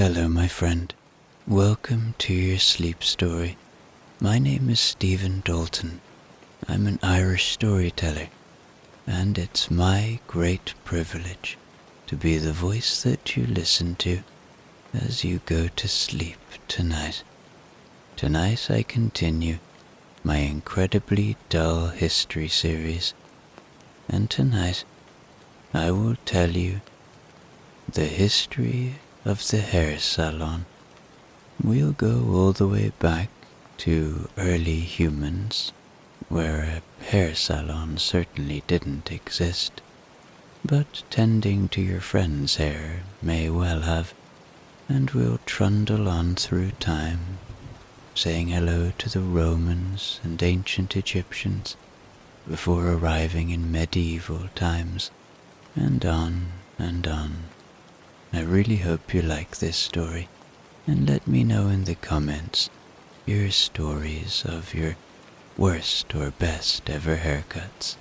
Hello, my friend. Welcome to your sleep story. My name is Stephen Dalton. I'm an Irish storyteller, and it's my great privilege to be the voice that you listen to as you go to sleep tonight. Tonight I continue my incredibly dull history series, and tonight I will tell you the history of the hair salon. We'll go all the way back to early humans, where a hair salon certainly didn't exist, but tending to your friend's hair may well have, and we'll trundle on through time, saying hello to the Romans and ancient Egyptians before arriving in medieval times, and on and on. I really hope you like this story, and let me know in the comments your stories of your worst or best ever haircuts.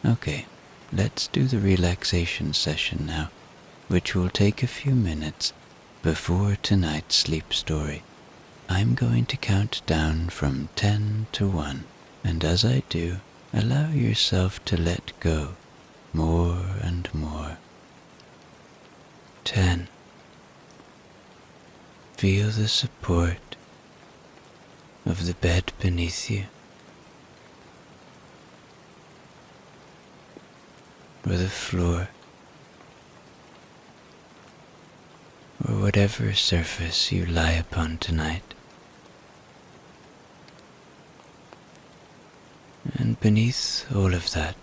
Okay, let's do the relaxation session now, which will take a few minutes before tonight's sleep story. I'm going to count down from 10 to 1, and as I do, allow yourself to let go more and more. 10. Feel the support of the bed beneath you, or the floor, or whatever surface you lie upon tonight. And beneath all of that,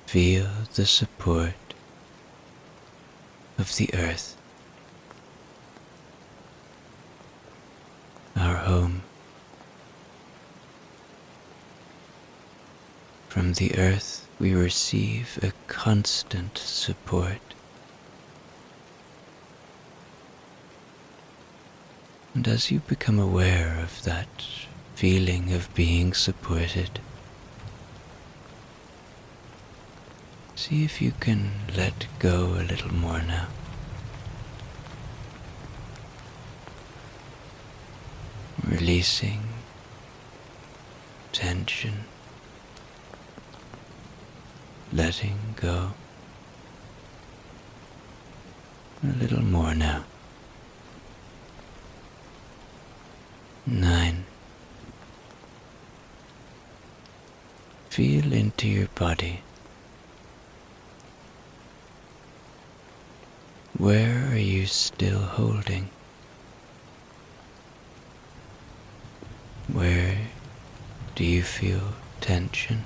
feel the support of the earth, our home. From the earth we receive a constant support. And as you become aware of that feeling of being supported, see if you can let go a little more now. Releasing tension, letting go. A little more now. 9. Feel into your body. Where are you still holding? Where do you feel tension?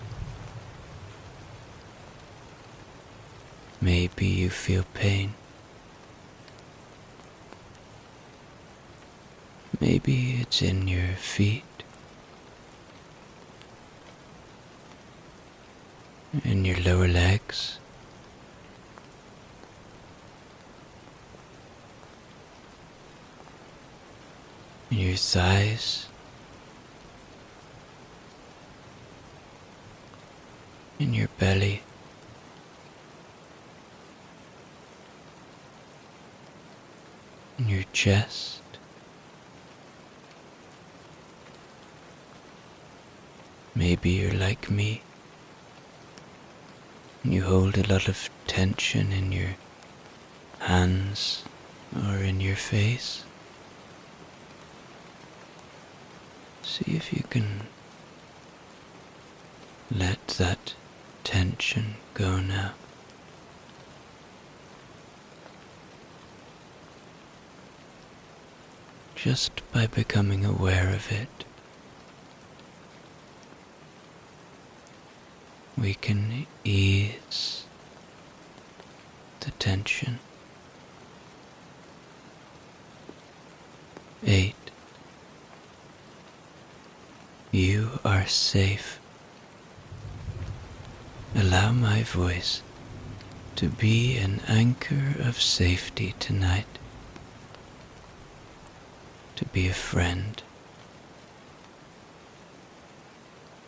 Maybe you feel pain. Maybe it's in your feet, in your lower legs. In your thighs, in your belly, in your chest, maybe you're like me, and you hold a lot of tension in your hands or in your face. See if you can let that tension go now. Just by becoming aware of it, we can ease the tension. 8. You are safe. Allow my voice to be an anchor of safety tonight, to be a friend.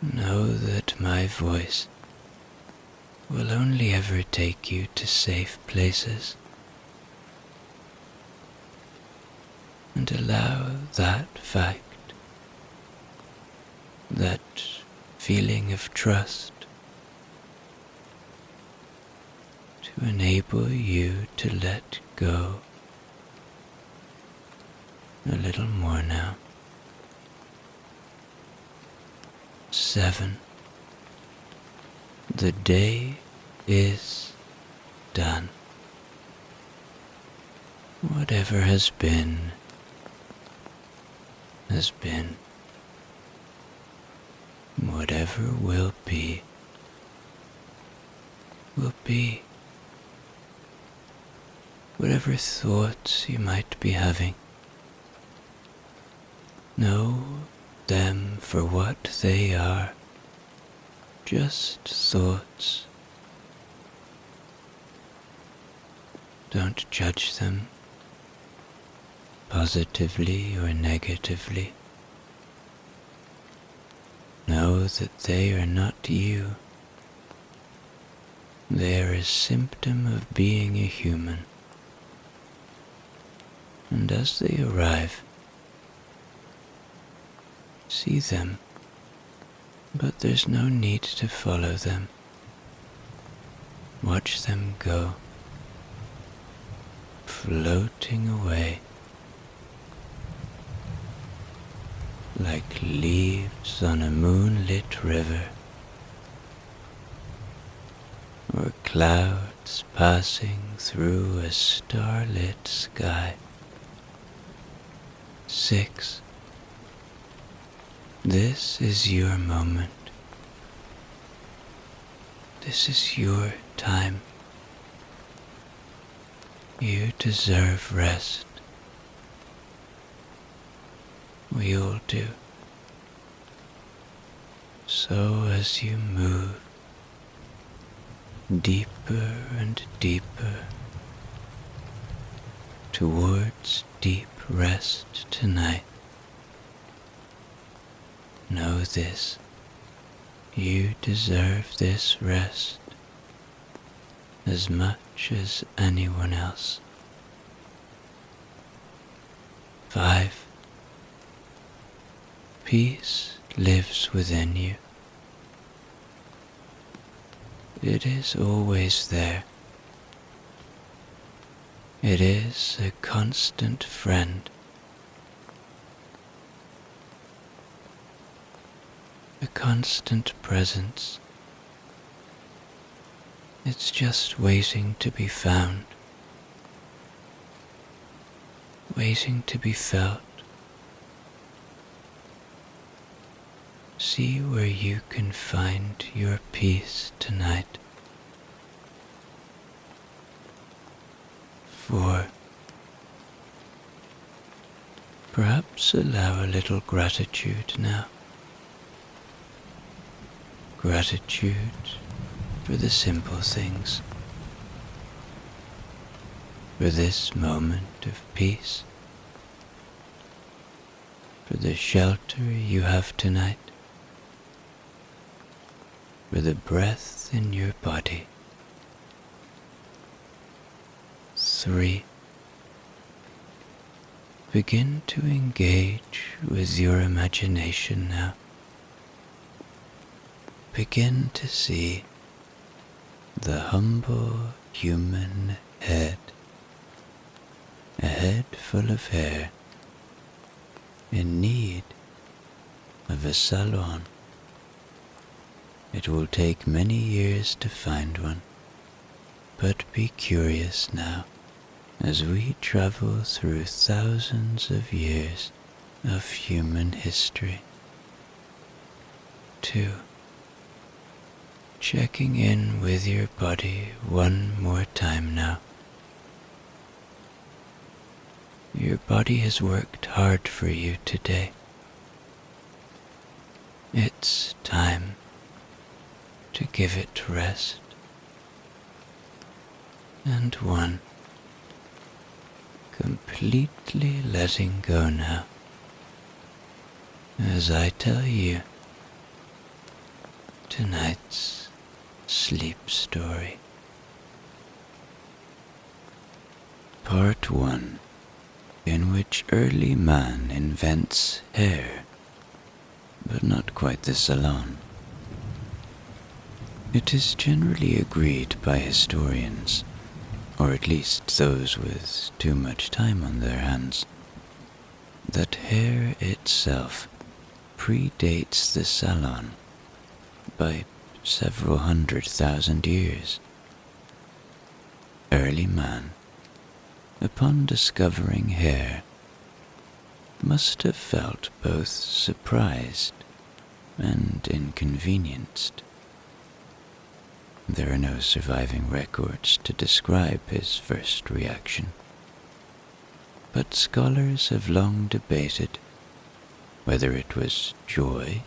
Know that my voice will only ever take you to safe places, and allow that fact, that feeling of trust, to enable you to let go a little more now. 7. The day is done. Whatever has been, has been. Whatever will be, will be. Whatever thoughts you might be having, know them for what they are, just thoughts. Don't judge them, positively or negatively. Know that they are not you. They are a symptom of being a human. And as they arrive, see them, but there's no need to follow them. Watch them go, floating away, like leaves on a moonlit river, or clouds passing through a starlit sky. 6. This is your moment. This is your time. You deserve rest. We all do. So as you move deeper and deeper towards deep rest tonight, know this: you deserve this rest as much as anyone else. 5. Peace lives within you. It is always there. It is a constant friend. A constant presence. It's just waiting to be found, waiting to be felt. See where you can find your peace tonight. 4. Perhaps allow a little gratitude now. Gratitude for the simple things, for this moment of peace, for the shelter you have tonight, for the breath in your body. 3. Begin to engage with your imagination now. Begin to see the humble human head, a head full of hair, in need of a salon. It will take many years to find one, but be curious now as we travel through thousands of years of human history. 2. Checking in with your body one more time now. Your body has worked hard for you today. It's time to give it rest. And 1. Completely letting go now, as I tell you tonight's sleep story. Part 1. in which early man invents hair, but not quite the salon. It is generally agreed by historians, or at least those with too much time on their hands, that hair itself predates the salon by several 100,000 years. Early man, upon discovering hair, must have felt both surprised and inconvenienced. There are no surviving records to describe his first reaction, but scholars have long debated whether it was joy,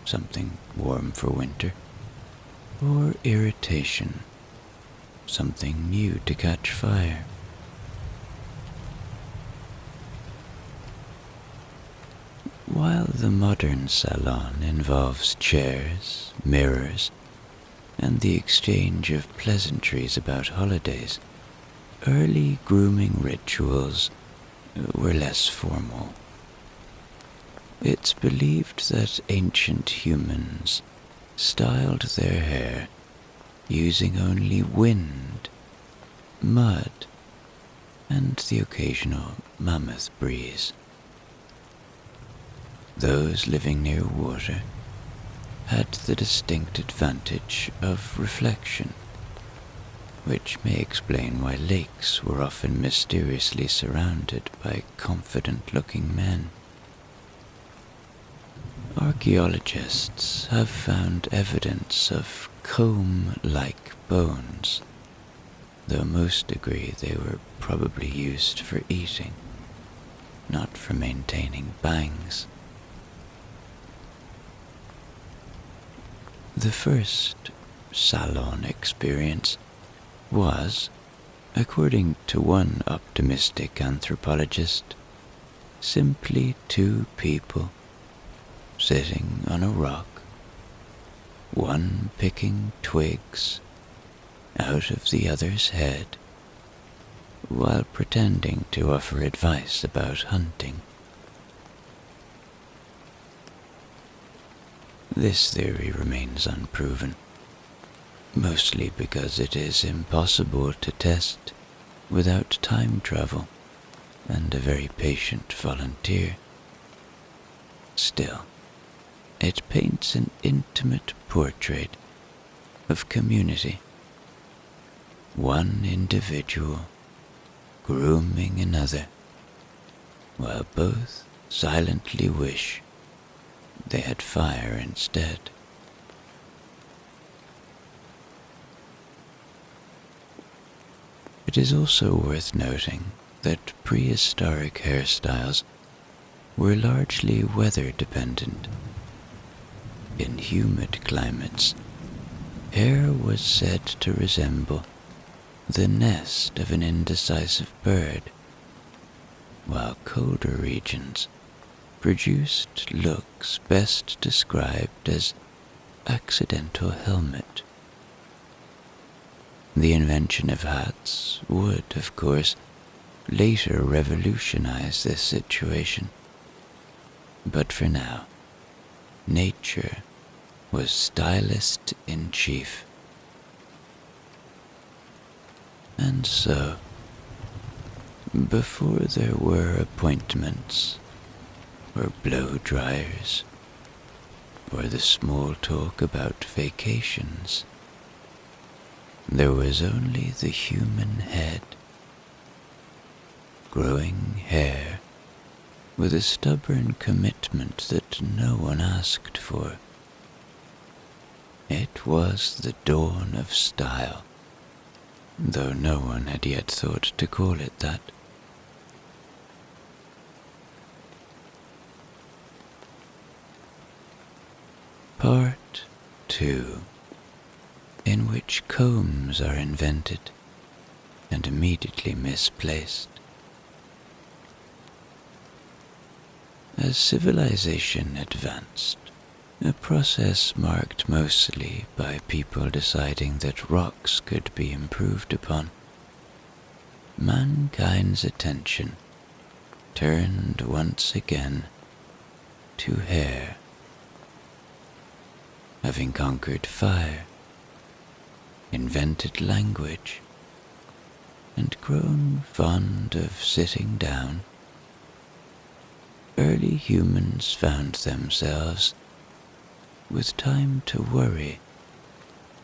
something warm for winter, or irritation, something new to catch fire. While the modern salon involves chairs, mirrors, and the exchange of pleasantries about holidays, early grooming rituals were less formal. It's believed that ancient humans styled their hair using only wind, mud, and the occasional mammoth breeze. Those living near water had the distinct advantage of reflection, which may explain why lakes were often mysteriously surrounded by confident-looking men. Archaeologists have found evidence of comb-like bones, though most agree they were probably used for eating, not for maintaining bangs. The first salon experience was, according to one optimistic anthropologist, simply two people sitting on a rock, one picking twigs out of the other's head while pretending to offer advice about hunting. This theory remains unproven, mostly because it is impossible to test without time travel and a very patient volunteer. Still, it paints an intimate portrait of community, one individual grooming another, while both silently wish they had fire instead. It is also worth noting that prehistoric hairstyles were largely weather-dependent. In humid climates, hair was said to resemble the nest of an indecisive bird, while colder regions produced looks best described as accidental helmet. The invention of hats would, of course, later revolutionize this situation. But for now, nature was stylist in chief. And so, before there were appointments, or blow dryers, or the small talk about vacations, there was only the human head, growing hair with a stubborn commitment that no one asked for. It was the dawn of style, though no one had yet thought to call it that. Part 2, in which combs are invented and immediately misplaced. As civilization advanced, a process marked mostly by people deciding that rocks could be improved upon, mankind's attention turned once again to hair. Having conquered fire, invented language, and grown fond of sitting down, early humans found themselves with time to worry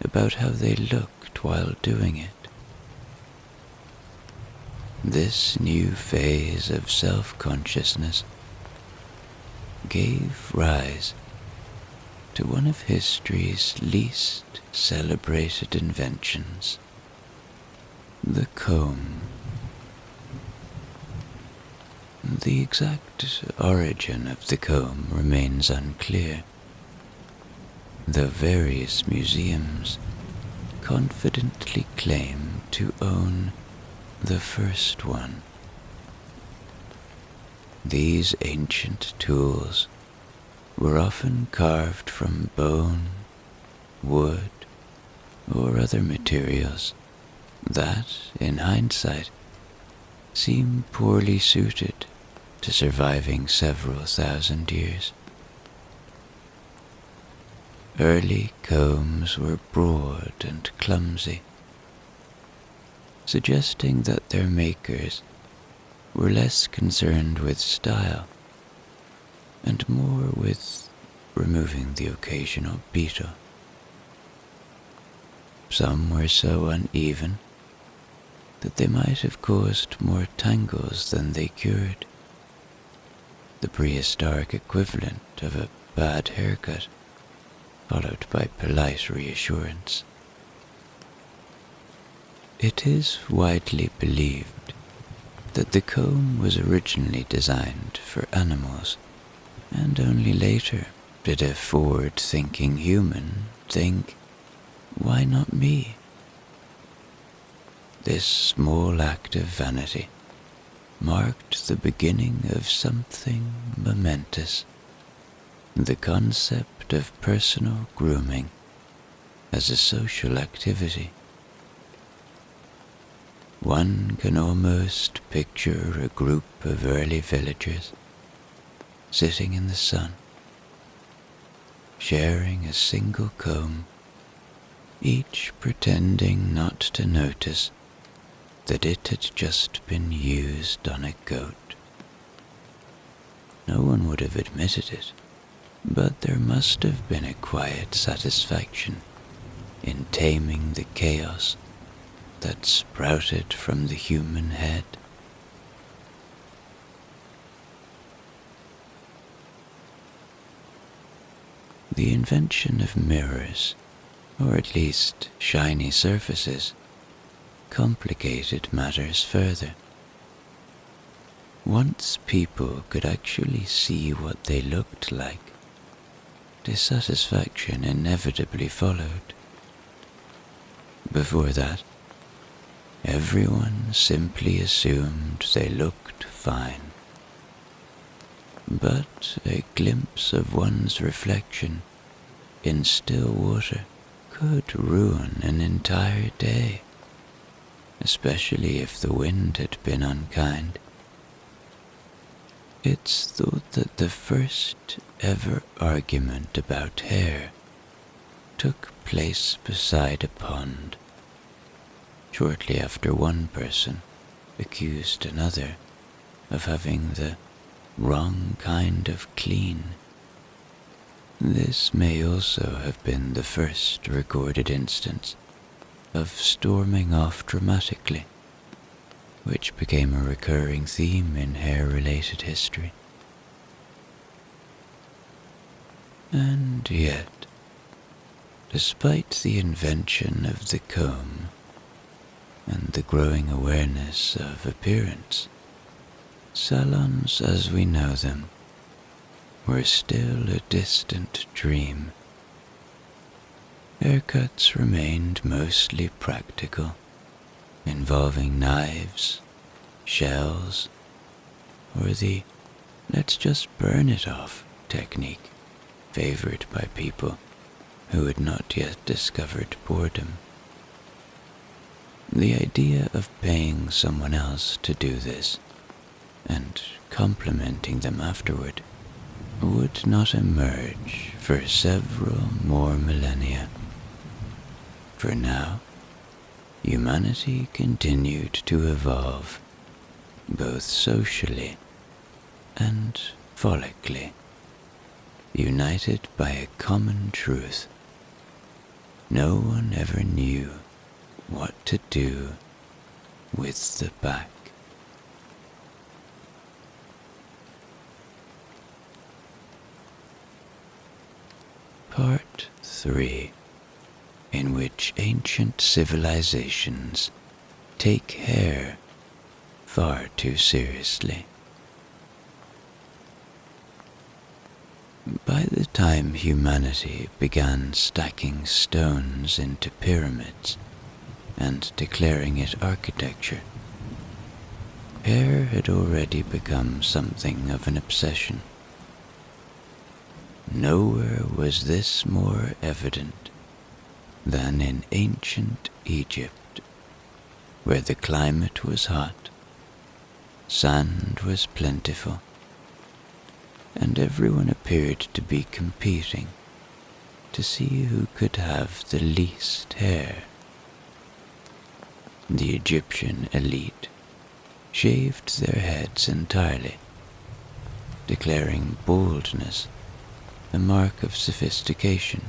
about how they looked while doing it. This new phase of self-consciousness gave rise to one of history's least celebrated inventions, the comb. The exact origin of the comb remains unclear, though various museums confidently claim to own the first one. These ancient tools were often carved from bone, wood, or other materials that, in hindsight, seem poorly suited to surviving several thousand years. Early combs were broad and clumsy, suggesting that their makers were less concerned with style and more with removing the occasional beetle. Some were so uneven that they might have caused more tangles than they cured, the prehistoric equivalent of a bad haircut, followed by polite reassurance. It is widely believed that the comb was originally designed for animals, and only later did a forward-thinking human think, why not me? This small act of vanity marked the beginning of something momentous, the concept of personal grooming as a social activity. One can almost picture a group of early villagers sitting in the sun, sharing a single comb, each pretending not to notice that it had just been used on a goat. No one would have admitted it, but there must have been a quiet satisfaction in taming the chaos that sprouted from the human head. The invention of mirrors, or at least shiny surfaces, complicated matters further. Once people could actually see what they looked like, dissatisfaction inevitably followed. Before that, everyone simply assumed they looked fine. But a glimpse of one's reflection in still water could ruin an entire day, especially if the wind had been unkind. It's thought that the first ever argument about hair took place beside a pond, shortly after one person accused another of having the wrong kind of clean. This may also have been the first recorded instance of storming off dramatically, which became a recurring theme in hair-related history. And yet, despite the invention of the comb and the growing awareness of appearance, salons as we know them were still a distant dream. Haircuts remained mostly practical, involving knives, shells, or the let's just burn it off technique favored by people who had not yet discovered boredom. The idea of paying someone else to do this and complimenting them afterward would not emerge for several more millennia. For now, humanity continued to evolve, both socially and follically, united by a common truth. No one ever knew what to do with the back. Part 3, in which ancient civilizations take hair far too seriously. By the time humanity began stacking stones into pyramids and declaring it architecture, hair had already become something of an obsession. Nowhere was this more evident than in ancient Egypt, where the climate was hot, sand was plentiful, and everyone appeared to be competing to see who could have the least hair. The Egyptian elite shaved their heads entirely, declaring baldness a mark of sophistication,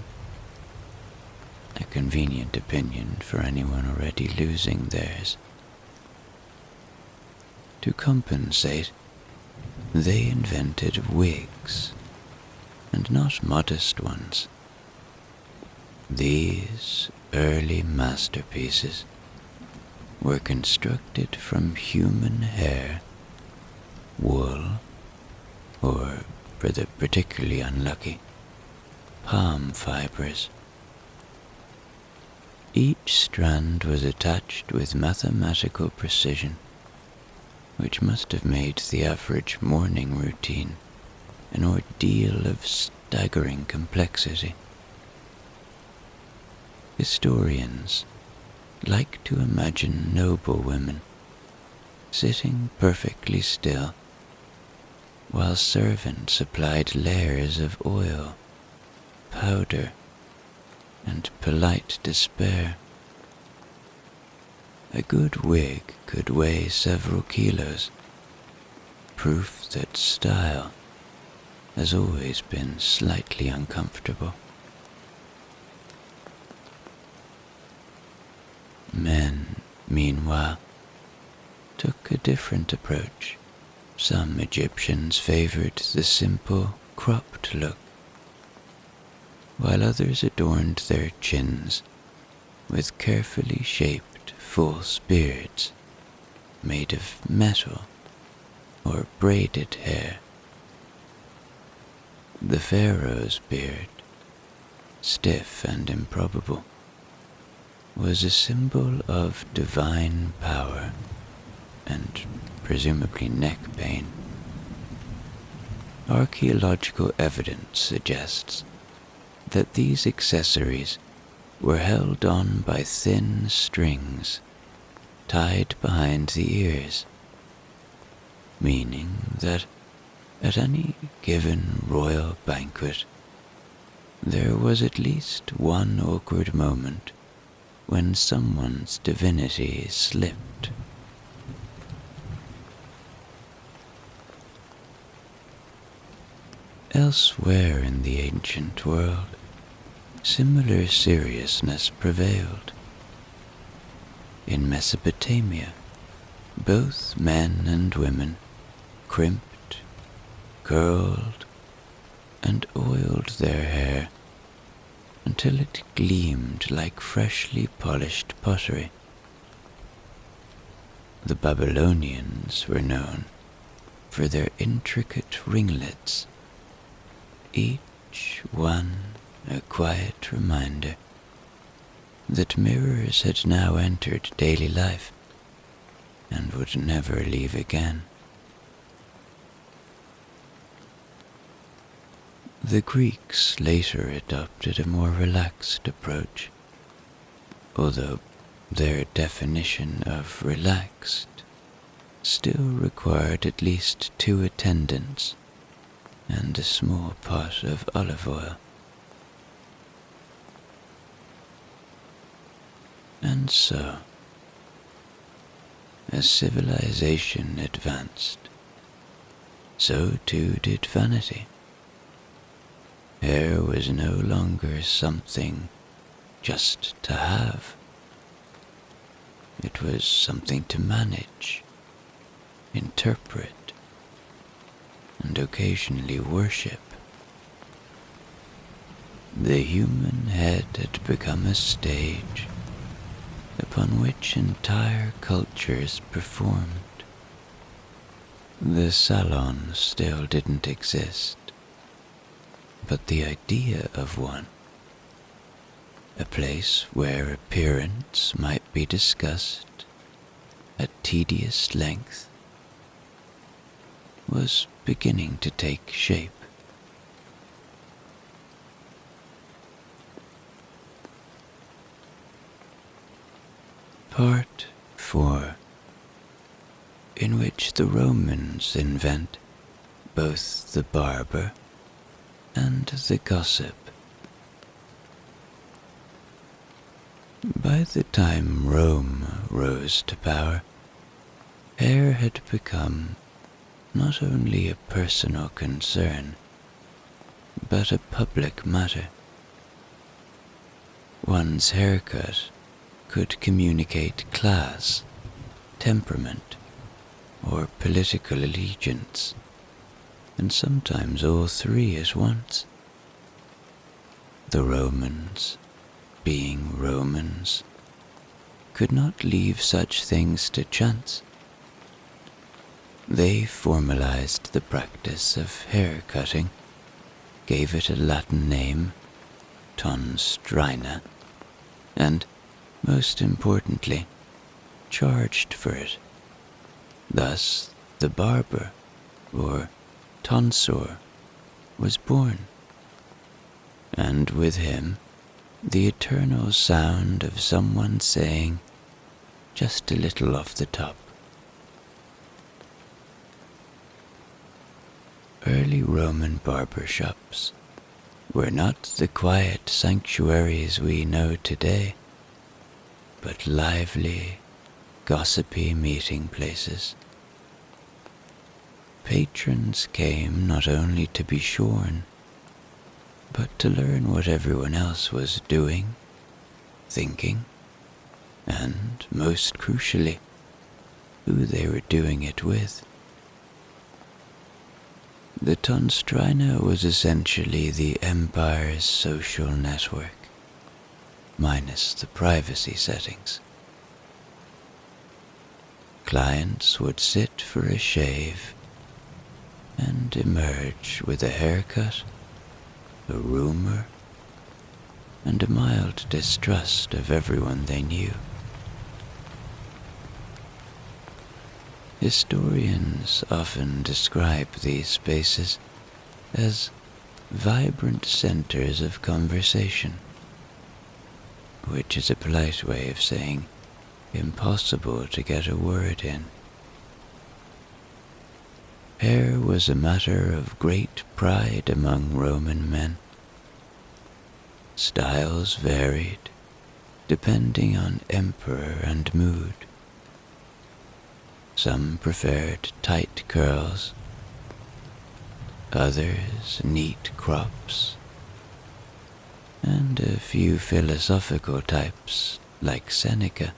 a convenient opinion for anyone already losing theirs. To compensate, they invented wigs, and not modest ones. These early masterpieces were constructed from human hair, wool, or, for the particularly unlucky, palm fibers. Each strand was attached with mathematical precision, which must have made the average morning routine an ordeal of staggering complexity. Historians like to imagine noble women sitting perfectly still while servants applied layers of oil, powder, and polite despair. A good wig could weigh several kilos, proof that style has always been slightly uncomfortable. Men, meanwhile, took a different approach. Some Egyptians favored the simple, cropped look, while others adorned their chins with carefully shaped false beards made of metal or braided hair. The pharaoh's beard, stiff and improbable, was a symbol of divine power and presumably neck pain. Archaeological evidence suggests that these accessories were held on by thin strings tied behind the ears, meaning that at any given royal banquet there was at least one awkward moment when someone's divinity slipped. Elsewhere in the ancient world, similar seriousness prevailed. In Mesopotamia, both men and women crimped, curled, and oiled their hair until it gleamed like freshly polished pottery. The Babylonians were known for their intricate ringlets, each one a quiet reminder that mirrors had now entered daily life and would never leave again. The Greeks later adopted a more relaxed approach, although their definition of relaxed still required at least 2 attendants and a small pot of olive oil. And so, as civilization advanced, so too did vanity. Hair was no longer something just to have. It was something to manage, interpret, and occasionally worship. The human head had become a stage upon which entire cultures performed. The salon still didn't exist, but the idea of one, a place where appearance might be discussed at tedious length, was beginning to take shape. Part 4, in which the Romans invent both the barber and the gossip. By the time Rome rose to power, hair had become not only a personal concern, but a public matter. One's haircut could communicate class, temperament, or political allegiance, and sometimes all 3 at once. The Romans, being Romans, could not leave such things to chance. They formalized the practice of hair cutting, gave it a Latin name, tonstrina, and, most importantly, charged for it. Thus, the barber, or tonsor, was born, and with him, the eternal sound of someone saying, just a little off the top. Early Roman barbershops were not the quiet sanctuaries we know today, but lively, gossipy meeting places. Patrons came not only to be shorn, but to learn what everyone else was doing, thinking, and, most crucially, who they were doing it with. The tonstrina was essentially the empire's social network, minus the privacy settings. Clients would sit for a shave and emerge with a haircut, a rumor, and a mild distrust of everyone they knew. Historians often describe these spaces as vibrant centers of conversation, which is a polite way of saying impossible to get a word in. Hair was a matter of great pride among Roman men. Styles varied, depending on emperor and mood. Some preferred tight curls, others neat crops, and a few philosophical types, like Seneca,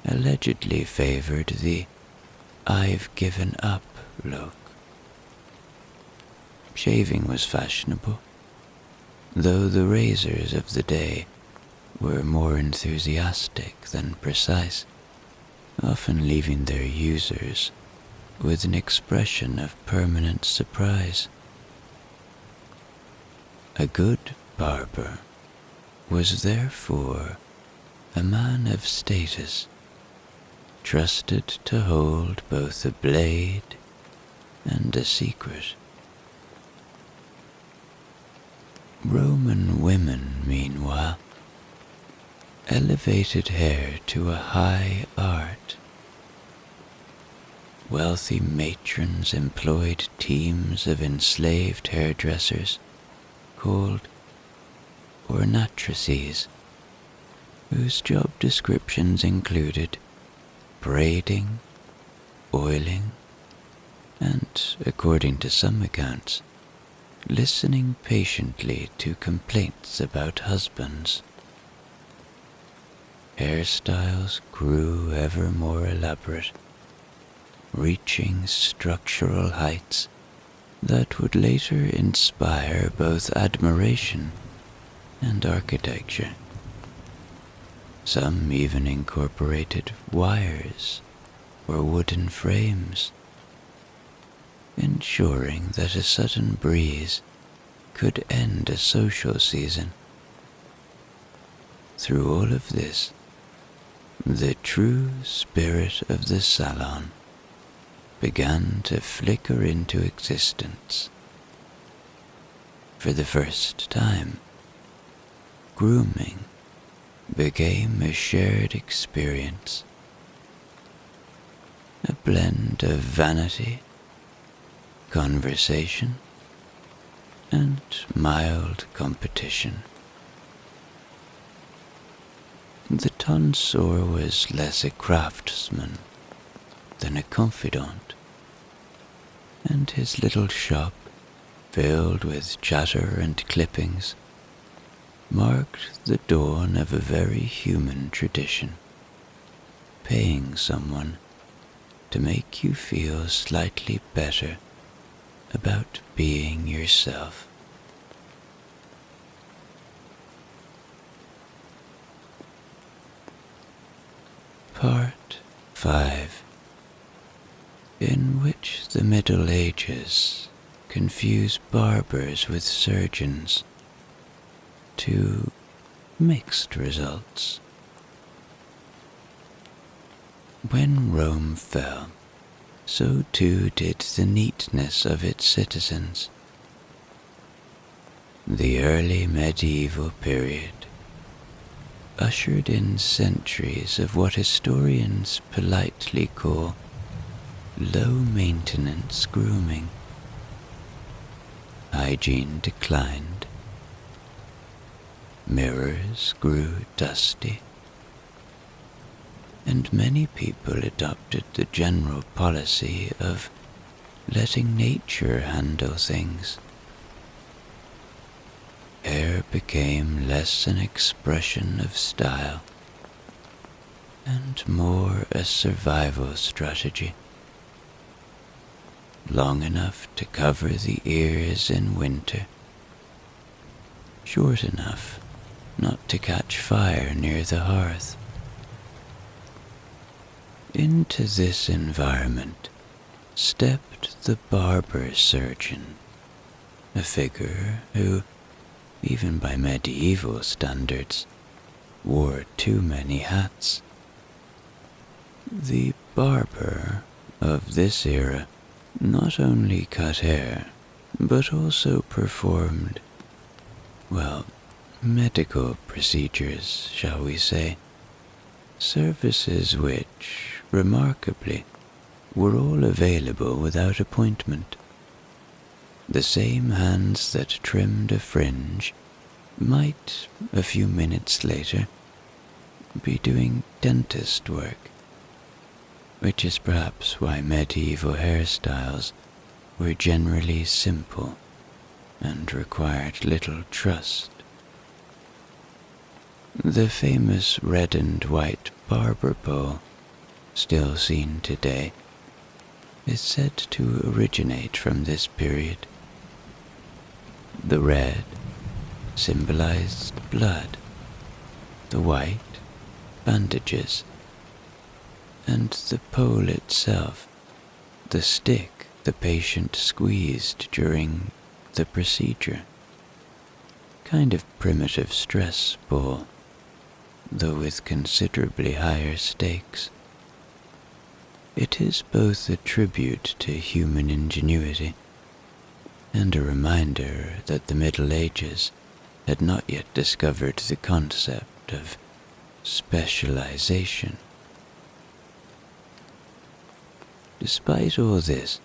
allegedly favored the "I've given up" look. Shaving was fashionable, though the razors of the day were more enthusiastic than precise, often leaving their users with an expression of permanent surprise. A good barber was therefore a man of status, trusted to hold both a blade and a secret. Roman women, meanwhile, elevated hair to a high art. wealthy matrons employed teams of enslaved hairdressers called ornatrices, whose job descriptions included braiding, oiling, and, according to some accounts, listening patiently to complaints about husbands. Hairstyles grew ever more elaborate, reaching structural heights that would later inspire both admiration and architecture. Some even incorporated wires or wooden frames, ensuring that a sudden breeze could end a social season. Through all of this, the true spirit of the salon began to flicker into existence. For the first time, grooming became a shared experience, a blend of vanity, conversation, and mild competition. The tonsor was less a craftsman than a confidant, and his little shop, filled with chatter and clippings, marked the dawn of a very human tradition, paying someone to make you feel slightly better about being yourself. Part 5, in which the Middle Ages confuse barbers with surgeons, to mixed results. When Rome fell, so too did the neatness of its citizens. The early medieval period ushered in centuries of what historians politely call low-maintenance grooming. Hygiene declined. Mirrors grew dusty, and many people adopted the general policy of letting nature handle things. Hair became less an expression of style and more a survival strategy. Long enough to cover the ears in winter, short enough not to catch fire near the hearth. Into this environment stepped the barber surgeon, a figure who, even by medieval standards, wore too many hats. The barber of this era not only cut hair, but also performed, well, medical procedures, shall we say, services which, remarkably, were all available without appointment. The same hands that trimmed a fringe might, a few minutes later, be doing dentist work, which is perhaps why medieval hairstyles were generally simple and required little trust. The famous red and white barber pole, still seen today, is said to originate from this period. The red symbolized blood, the white bandages, and the pole itself, the stick the patient squeezed during the procedure. Kind of primitive stress ball, though with considerably higher stakes. It is both a tribute to human ingenuity and a reminder that the Middle Ages had not yet discovered the concept of specialization. Despite all this,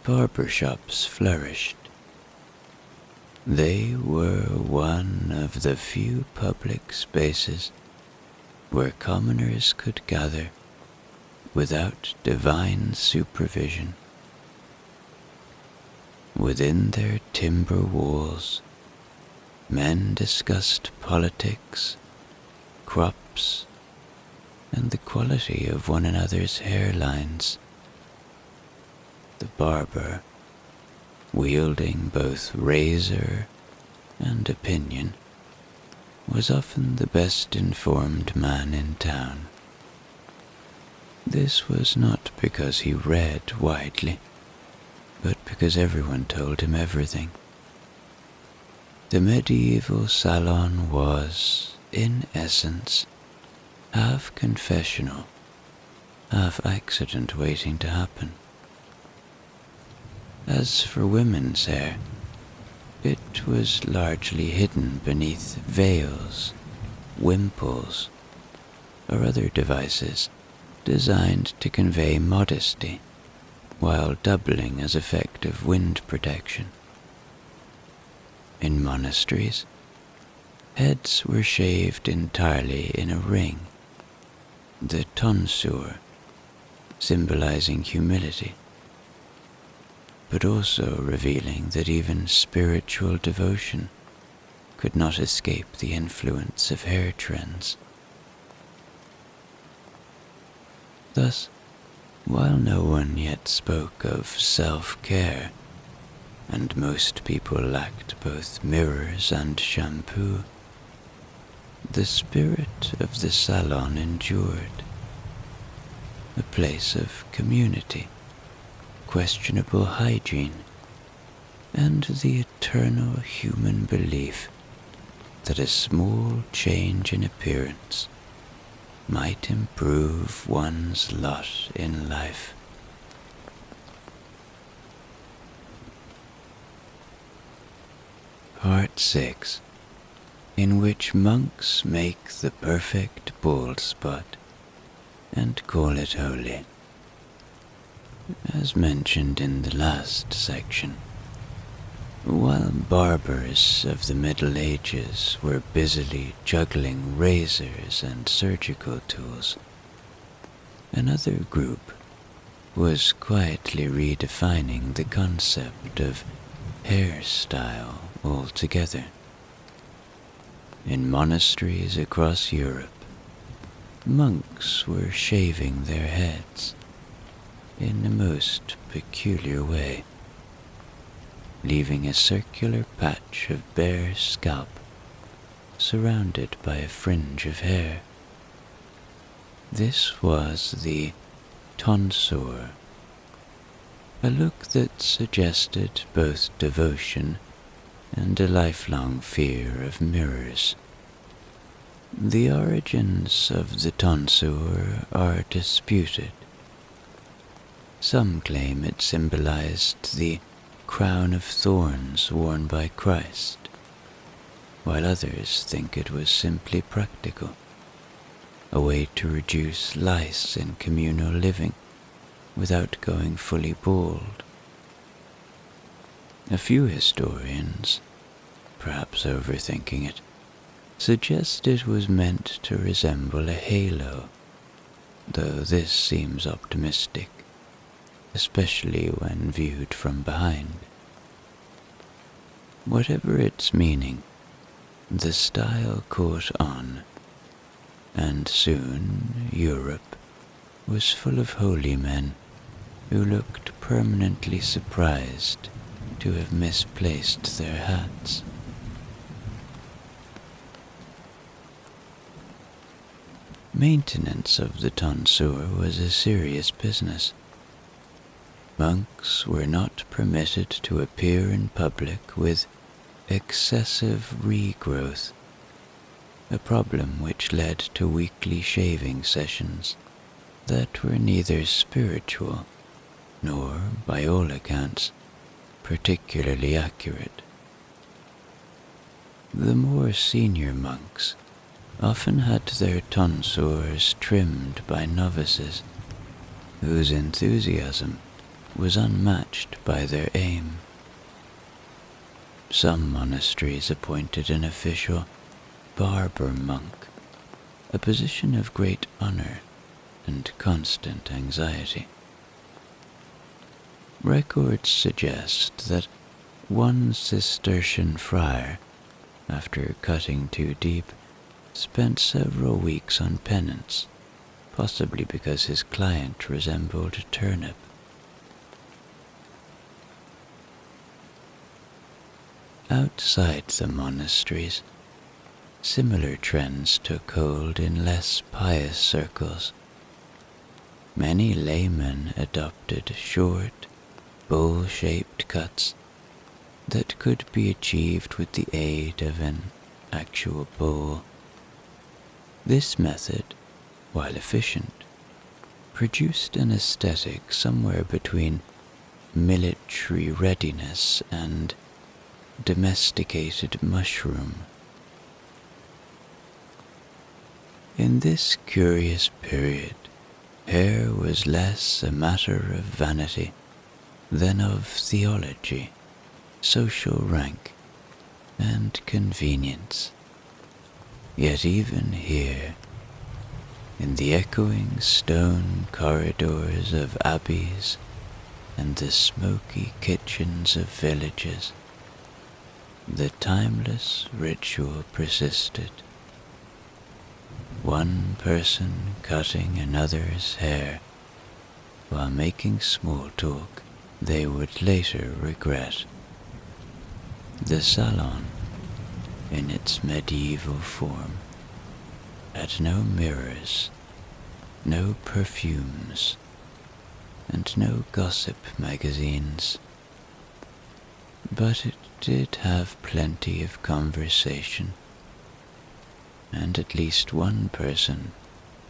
barbershops flourished. They were one of the few public spaces where commoners could gather without divine supervision. Within their timber walls, men discussed politics, crops, and the quality of one another's hairlines. The barber, wielding both razor and opinion, was often the best informed man in town. This was not because he read widely, but because everyone told him everything. The medieval salon was, in essence, half confessional, half accident waiting to happen. As for women's hair, it was largely hidden beneath veils, wimples, or other devices designed to convey modesty while doubling as effective wind protection. In monasteries, heads were shaved entirely in a ring, the tonsure, symbolizing humility, but also revealing that even spiritual devotion could not escape the influence of hair trends. Thus, while no one yet spoke of self-care, and most people lacked both mirrors and shampoo, the spirit of the salon endured. A place of community, questionable hygiene, and the eternal human belief that a small change in appearance might improve one's lot in life. Part 6, in which monks make the perfect bald spot and call it holy. As mentioned in the last section, while barbers of the Middle Ages were busily juggling razors and surgical tools, another group was quietly redefining the concept of hairstyle altogether. In monasteries across Europe, monks were shaving their heads in a most peculiar way, leaving a circular patch of bare scalp surrounded by a fringe of hair. This was the tonsure, a look that suggested both devotion and a lifelong fear of mirrors. The origins of the tonsure are disputed. Some claim it symbolized the crown of thorns worn by Christ, while others think it was simply practical, a way to reduce lice in communal living without going fully bald. A few historians, perhaps overthinking it, suggest it was meant to resemble a halo, though this seems optimistic, especially when viewed from behind. Whatever its meaning, the style caught on, and soon Europe was full of holy men who looked permanently surprised to have misplaced their hats. Maintenance of the tonsure was a serious business. Monks were not permitted to appear in public with excessive regrowth, a problem which led to weekly shaving sessions that were neither spiritual nor, by all accounts, particularly accurate. The more senior monks often had their tonsures trimmed by novices, whose enthusiasm was unmatched by their aim. Some monasteries appointed an official barber monk, a position of great honor and constant anxiety. Records suggest that one Cistercian friar, after cutting too deep, spent several weeks on penance, possibly because his client resembled a turnip. Outside the monasteries, similar trends took hold in less pious circles. Many laymen adopted short, bowl-shaped cuts that could be achieved with the aid of an actual bowl. This method, while efficient, produced an aesthetic somewhere between military readiness and domesticated mushroom. In this curious period, hair was less a matter of vanity than of theology, social rank, and convenience. Yet even here, in the echoing stone corridors of abbeys and the smoky kitchens of villages, the timeless ritual persisted. One person cutting another's hair while making small talk they would later regret. The salon, in its medieval form, had no mirrors, no perfumes, and no gossip magazines. But it did have plenty of conversation, and at least one person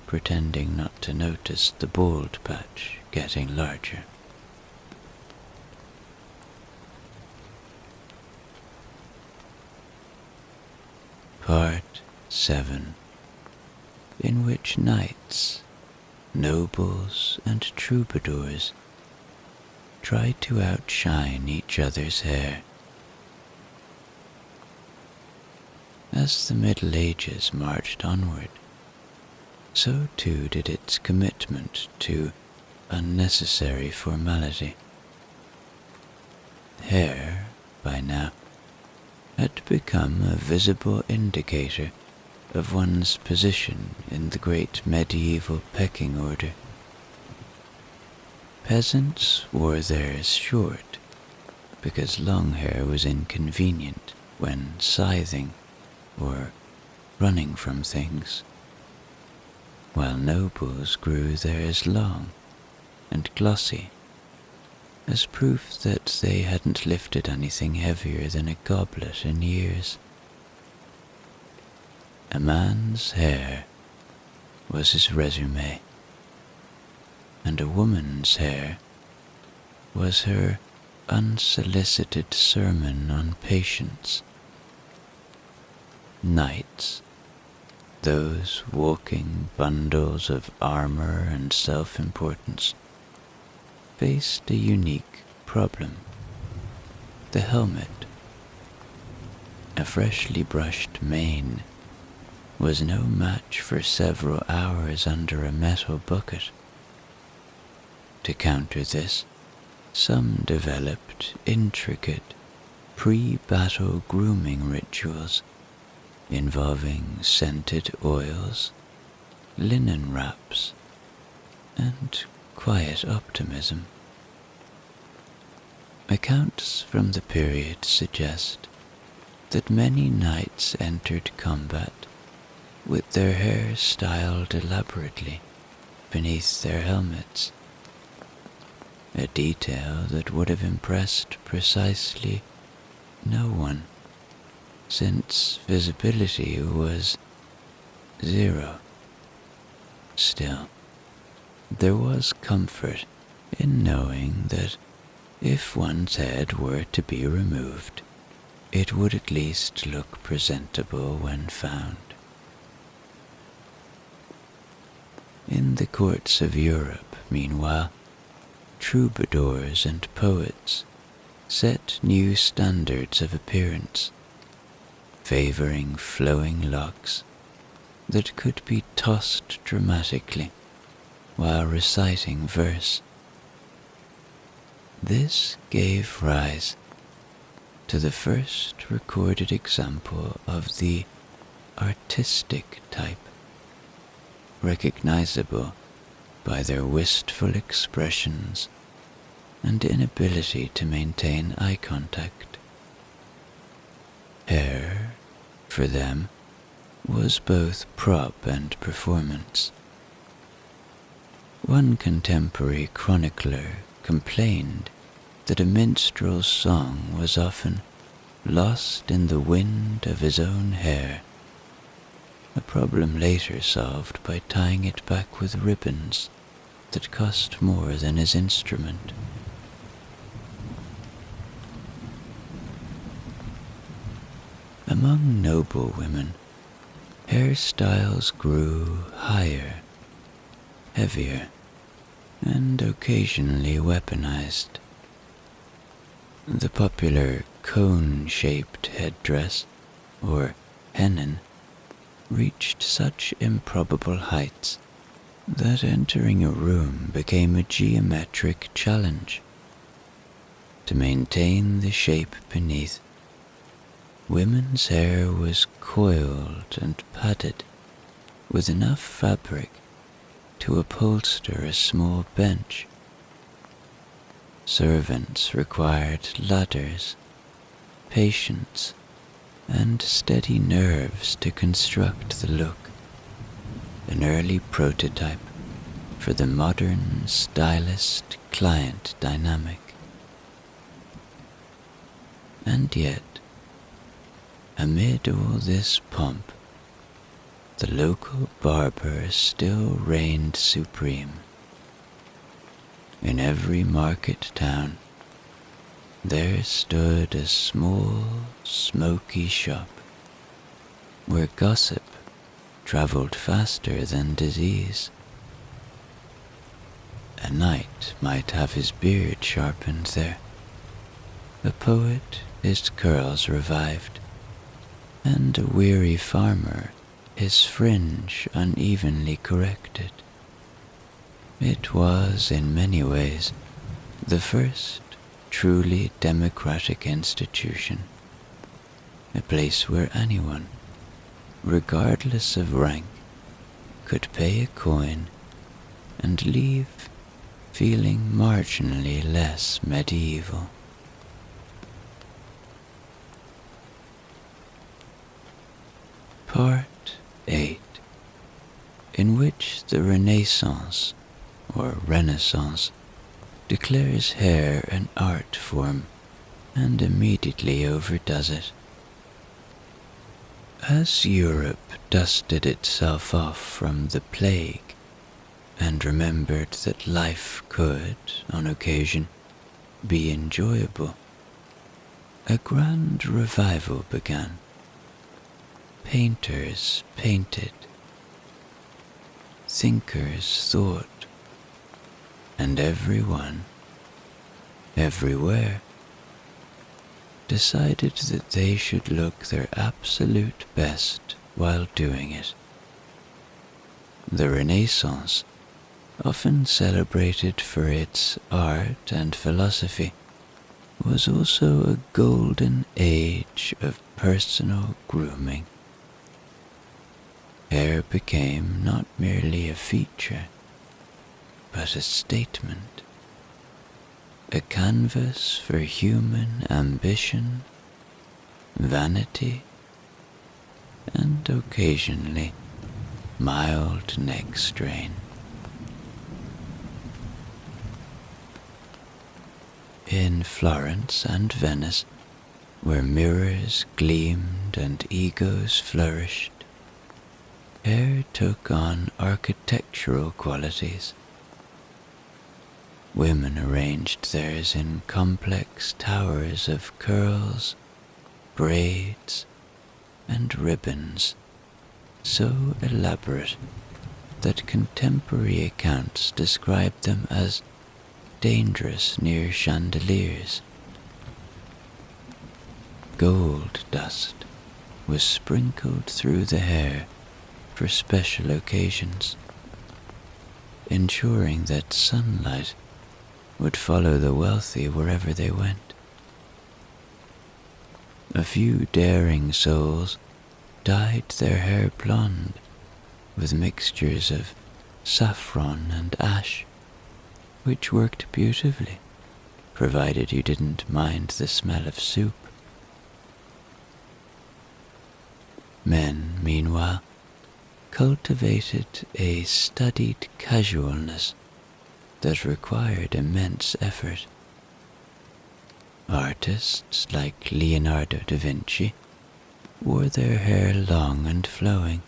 pretending not to notice the bald patch getting larger. Part 7, in which knights, nobles, and troubadours try to outshine each other's hair. As the Middle Ages marched onward, so too did its commitment to unnecessary formality. Hair, by now, had become a visible indicator of one's position in the great medieval pecking order. Peasants wore theirs short because long hair was inconvenient when scything or running from things, while nobles grew theirs long and glossy as proof that they hadn't lifted anything heavier than a goblet in years. A man's hair was his resume, and a woman's hair was her unsolicited sermon on patience. Knights, those walking bundles of armor and self-importance, faced a unique problem: the helmet. A freshly brushed mane was no match for several hours under a metal bucket. To counter this, some developed intricate pre-battle grooming rituals involving scented oils, linen wraps, and quiet optimism. Accounts from the period suggest that many knights entered combat with their hair styled elaborately beneath their helmets, a detail that would have impressed precisely no one, since visibility was zero. Still, there was comfort in knowing that if one's head were to be removed, it would at least look presentable when found. In the courts of Europe meanwhile, troubadours and poets set new standards of appearance, favoring flowing locks that could be tossed dramatically while reciting verse. This gave rise to the first recorded example of the artistic type, recognizable by their wistful expressions and inability to maintain eye contact. Hair, for them, was both prop and performance. One contemporary chronicler complained that a minstrel's song was often lost in the wind of his own hair, a problem later solved by tying it back with ribbons that cost more than his instrument. Among noble women, hairstyles grew higher, heavier, and occasionally weaponized. The popular cone-shaped headdress, or hennin, reached such improbable heights that entering a room became a geometric challenge. To maintain the shape beneath, women's hair was coiled and padded with enough fabric to upholster a small bench. Servants required ladders, patience, and steady nerves to construct the look, an early prototype for the modern stylist-client dynamic. And yet, amid all this pomp, the local barber still reigned supreme. In every market town, there stood a small, smoky shop where gossip traveled faster than disease. A knight might have his beard sharpened there, a poet his curls revived, and a weary farmer his fringe unevenly corrected. It was, in many ways, the first truly democratic institution, a place where anyone, regardless of rank, could pay a coin and leave feeling marginally less medieval. Part 8, in which the Renaissance, or Renaissance, declares hair an art form and immediately overdoes it. As Europe dusted itself off from the plague and remembered that life could, on occasion, be enjoyable, a grand revival began. Painters painted, thinkers thought, and everyone, everywhere, decided that they should look their absolute best while doing it. The Renaissance, often celebrated for its art and philosophy, was also a golden age of personal grooming. Hair became not merely a feature, but a statement, a canvas for human ambition, vanity, and occasionally mild neck strain. In Florence and Venice, where mirrors gleamed and egos flourished, hair took on architectural qualities. Women arranged theirs in complex towers of curls, braids, and ribbons, so elaborate that contemporary accounts describe them as dangerous near chandeliers. Gold dust was sprinkled through the hair for special occasions, ensuring that sunlight would follow the wealthy wherever they went. A few daring souls dyed their hair blonde with mixtures of saffron and ash, which worked beautifully, provided you didn't mind the smell of soup. Men, meanwhile, cultivated a studied casualness that required immense effort. Artists like Leonardo da Vinci wore their hair long and flowing,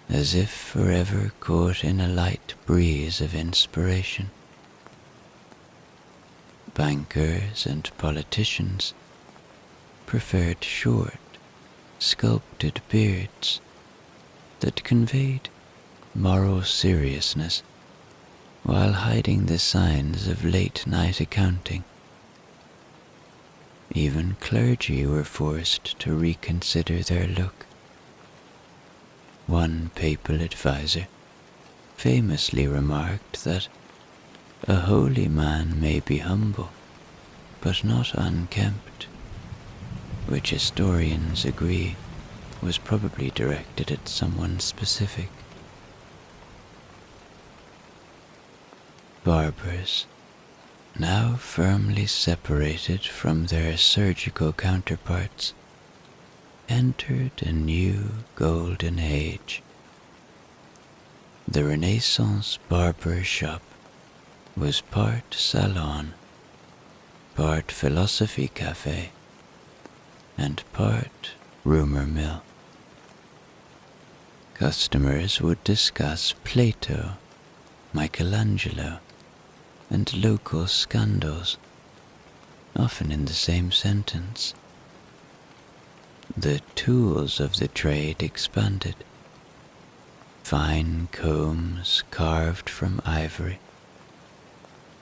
as if forever caught in a light breeze of inspiration. Bankers and politicians preferred short, sculpted beards that conveyed moral seriousness while hiding the signs of late-night accounting. Even clergy were forced to reconsider their look. One papal advisor famously remarked that a holy man may be humble, but not unkempt, which historians agree was probably directed at someone specific. Barbers, now firmly separated from their surgical counterparts, entered a new golden age. The Renaissance barber shop was part salon, part philosophy cafe, and part rumor mill. Customers would discuss Plato, Michelangelo, and local scandals, often in the same sentence. The tools of the trade expanded. Fine combs carved from ivory,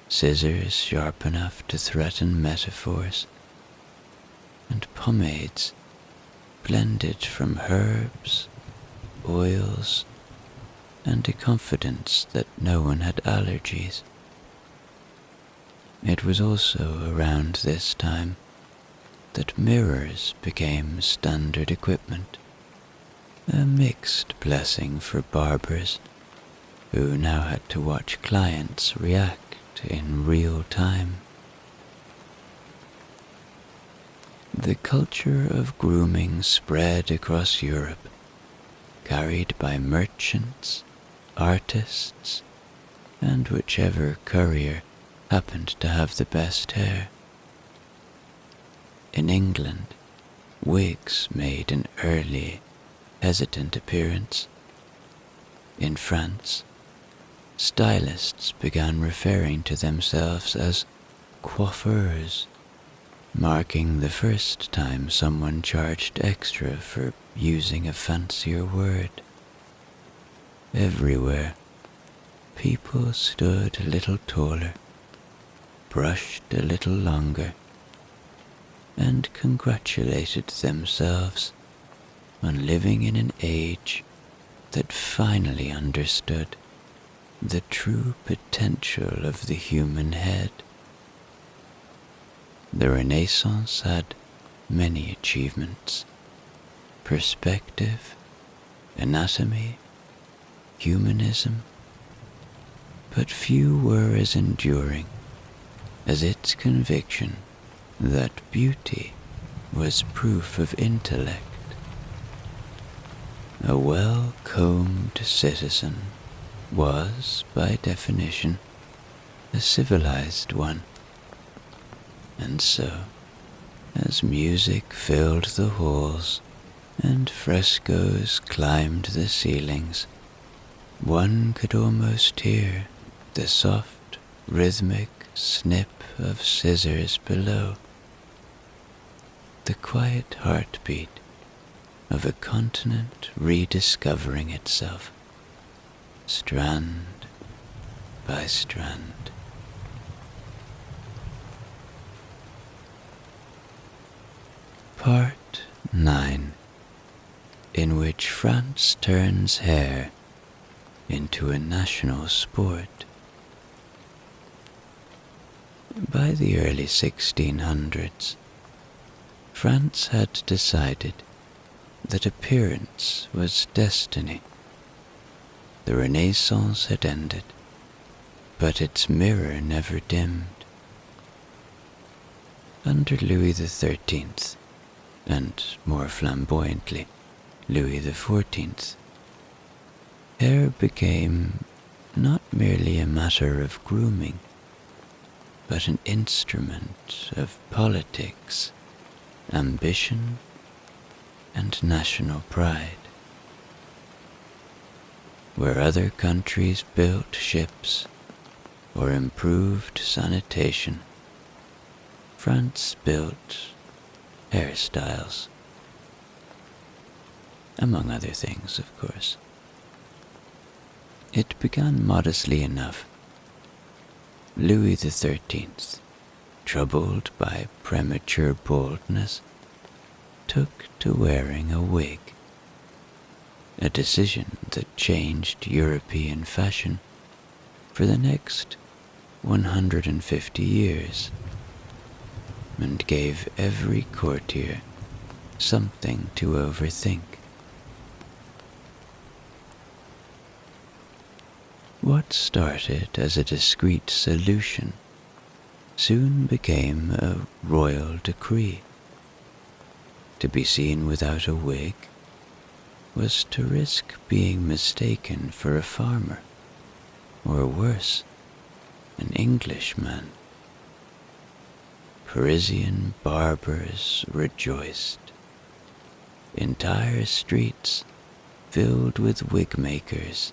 scissors sharp enough to threaten metaphors, and pomades blended from herbs, oils, and a confidence that no one had allergies. It was also around this time that mirrors became standard equipment, a mixed blessing for barbers who now had to watch clients react in real time. The culture of grooming spread across Europe, carried by merchants, artists, and whichever courier happened to have the best hair. In England, wigs made an early, hesitant appearance. In France, stylists began referring to themselves as coiffeurs, marking the first time someone charged extra for using a fancier word. Everywhere, people stood a little taller, brushed a little longer, and congratulated themselves on living in an age that finally understood the true potential of the human head. The Renaissance had many achievements: perspective, anatomy, humanism, but few were as enduring as its conviction that beauty was proof of intellect. A well-combed citizen was, by definition, a civilized one, and so, as music filled the halls and frescoes climbed the ceilings, one could almost hear the soft, rhythmic snip of scissors below, the quiet heartbeat of a continent rediscovering itself. strand by strand. Part 9, in which France turns hair into a national sport. By the early 1600s, France had decided that appearance was destiny. The Renaissance had ended, but its mirror never dimmed. Under Louis XIII, and more flamboyantly, Louis XIV, hair became not merely a matter of grooming, but an instrument of politics, ambition, and national pride. Where other countries built ships or improved sanitation, France built hairstyles. Among other things, of course. It began modestly enough. Louis XIII, troubled by premature baldness, took to wearing a wig, a decision that changed European fashion for the next 150 years, and gave every courtier something to overthink. What started as a discreet solution soon became a royal decree. To be seen without a wig was to risk being mistaken for a farmer, or worse, an Englishman. Parisian barbers rejoiced. Entire streets filled with wig makers,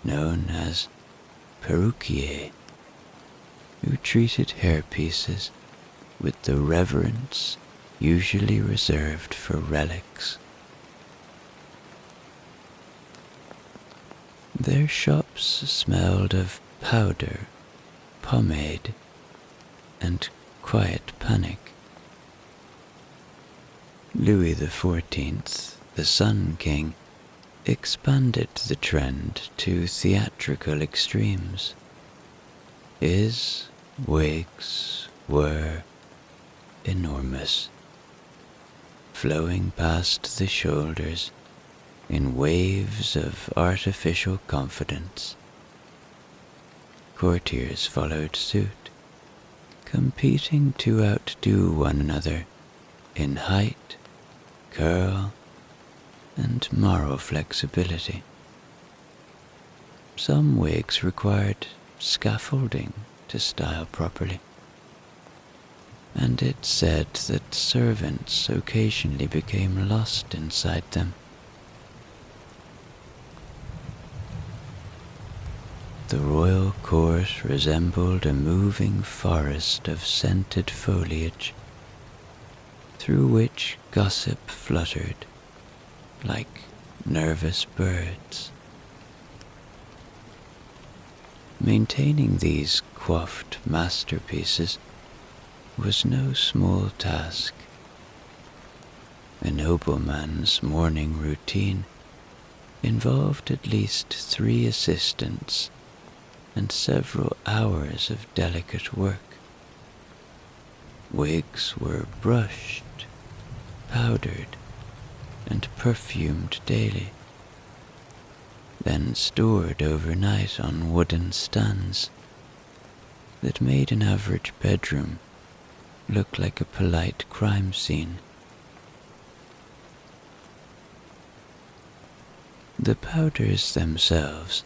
known as perruquiers, who treated hairpieces with the reverence usually reserved for relics. Their shops smelled of powder, pomade, and quiet panic. Louis XIV, the Sun King, expanded the trend to theatrical extremes. His wigs were enormous, flowing past the shoulders in waves of artificial confidence. Courtiers followed suit, competing to outdo one another in height, curl, and moral flexibility. Some wigs required scaffolding to style properly, and it's said that servants occasionally became lost inside them. The royal court resembled a moving forest of scented foliage, through which gossip fluttered like nervous birds. Maintaining these coiffed masterpieces was no small task. A nobleman's morning routine involved at least 3 assistants and several hours of delicate work. Wigs were brushed, powdered, and perfumed daily, then stored overnight on wooden stands that made an average bedroom look like a polite crime scene. The powders themselves,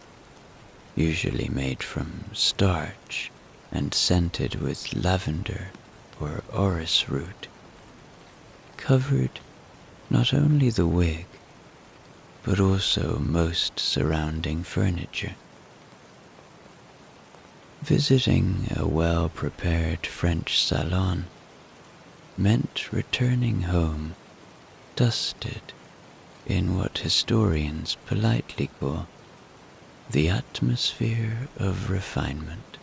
usually made from starch and scented with lavender or orris root, covered not only the wig, but also most surrounding furniture. Visiting a well-prepared French salon meant returning home dusted in what historians politely call the atmosphere of refinement.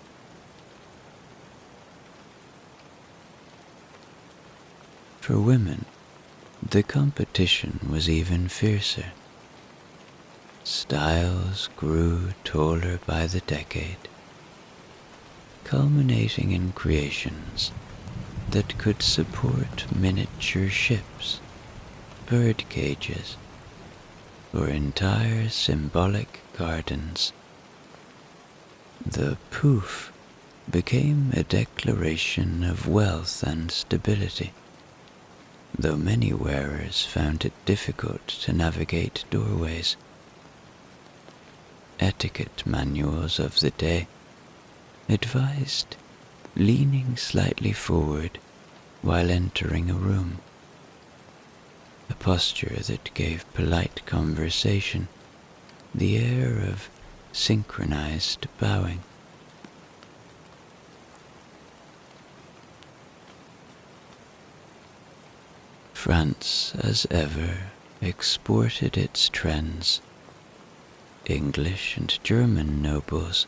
For women, the competition was even fiercer. Styles grew taller by the decade, culminating in creations that could support miniature ships, bird cages, or entire symbolic gardens. The poof became a declaration of wealth and stability, though many wearers found it difficult to navigate doorways. Etiquette manuals of the day advised leaning slightly forward while entering a room, a posture that gave polite conversation the air of synchronized bowing. France, as ever, exported its trends. English and German nobles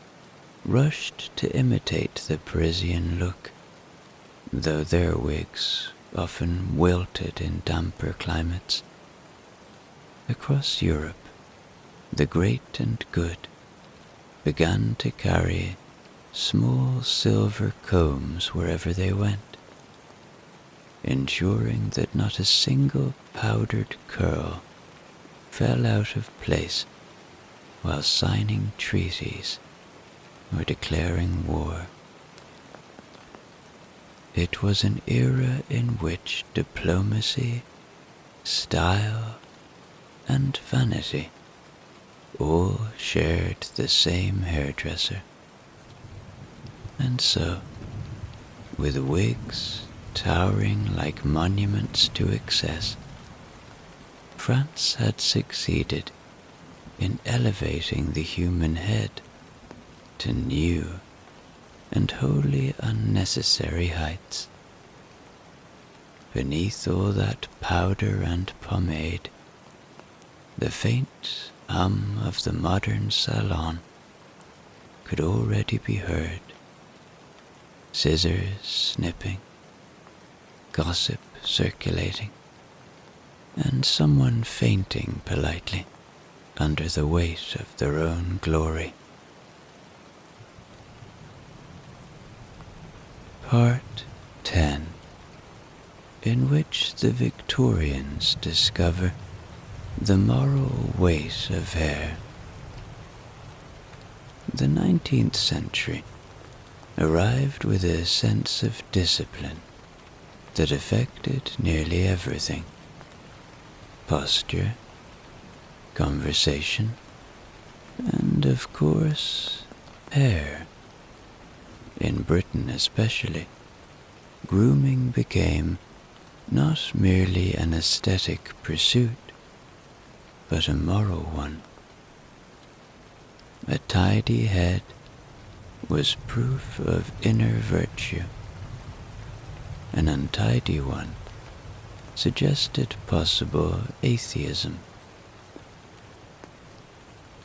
rushed to imitate the Parisian look, though their wigs often wilted in damper climates. Across Europe, the great and good began to carry small silver combs wherever they went, ensuring that not a single powdered curl fell out of place while signing treaties or declaring war. It was an era in which diplomacy, style, and vanity all shared the same hairdresser. And so, with wigs towering like monuments to excess, France had succeeded in elevating the human head to new and wholly unnecessary heights. Beneath all that powder and pomade, the faint hum of the modern salon could already be heard. Scissors snipping, gossip circulating, and someone fainting politely under the weight of their own glory. Part 10, in which the Victorians discover the moral weight of hair. The 19th century arrived with a sense of discipline that affected nearly everything: posture, conversation, and of course, hair. In Britain especially, grooming became not merely an aesthetic pursuit, but a moral one. A tidy head was proof of inner virtue. An untidy one suggested possible atheism.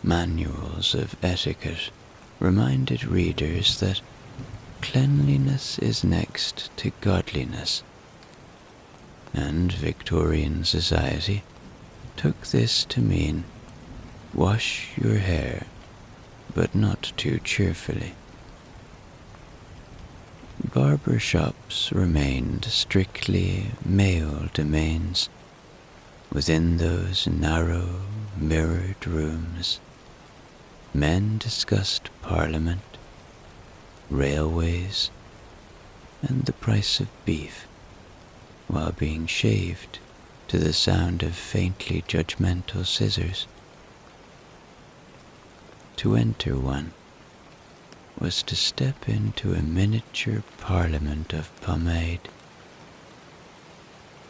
Manuals of etiquette reminded readers that cleanliness is next to godliness, and Victorian society took this to mean wash your hair, but not too cheerfully. Barbershops remained strictly male domains. Within those narrow, mirrored rooms, men discussed Parliament, railways, and the price of beef, while being shaved to the sound of faintly judgmental scissors. To enter one was to step into a miniature parliament of pomade,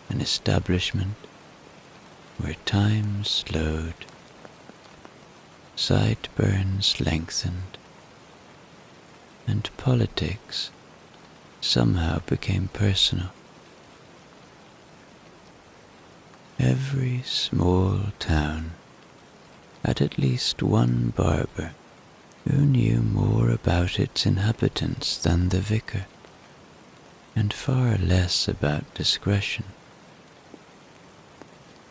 an establishment where time slowed, sideburns lengthened, and politics somehow became personal. Every small town had at least one barber who knew more about its inhabitants than the vicar, and far less about discretion.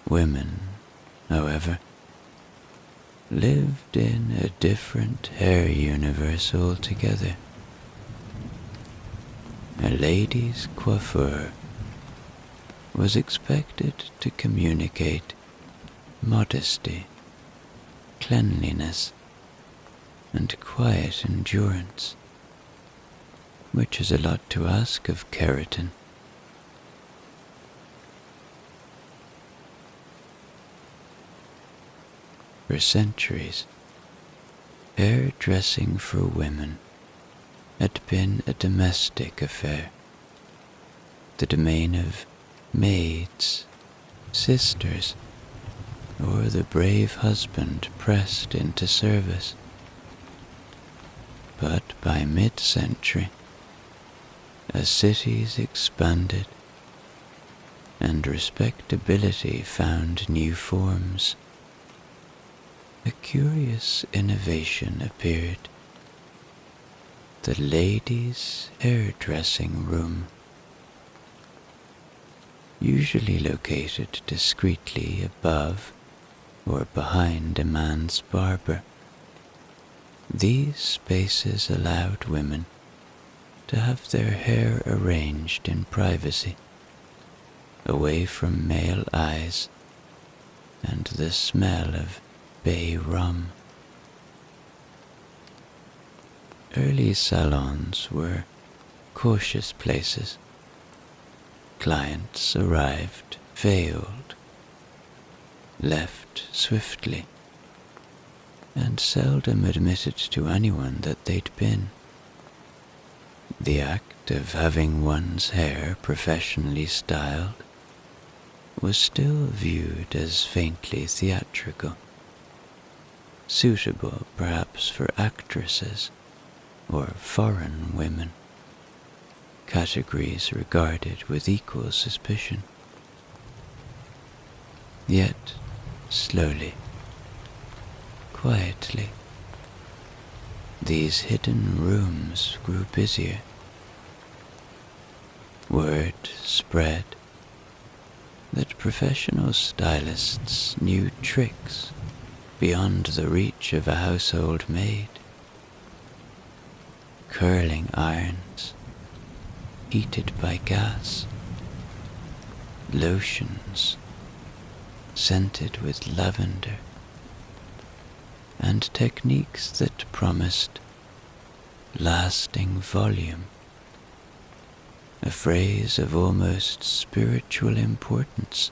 Women, however, lived in a different hair universe altogether. A lady's coiffeur was expected to communicate modesty, cleanliness, and quiet endurance, which is a lot to ask of keratin. For centuries, hairdressing for women had been a domestic affair, the domain of maids, sisters, or the brave husband pressed into service. But by mid-century, as cities expanded and respectability found new forms, a curious innovation appeared: the ladies' hairdressing room. Usually located discreetly above or behind a man's barber, these spaces allowed women to have their hair arranged in privacy, away from male eyes and the smell of bay rum. Early salons were cautious places. Clients arrived veiled, left swiftly, and seldom admitted to anyone that they'd been. The act of having one's hair professionally styled was still viewed as faintly theatrical, suitable perhaps for actresses or foreign women, categories regarded with equal suspicion. Yet, slowly, quietly, these hidden rooms grew busier. Word spread that professional stylists knew tricks beyond the reach of a household maid. Curling irons, heated by gas, lotions scented with lavender, and techniques that promised lasting volume, a phrase of almost spiritual importance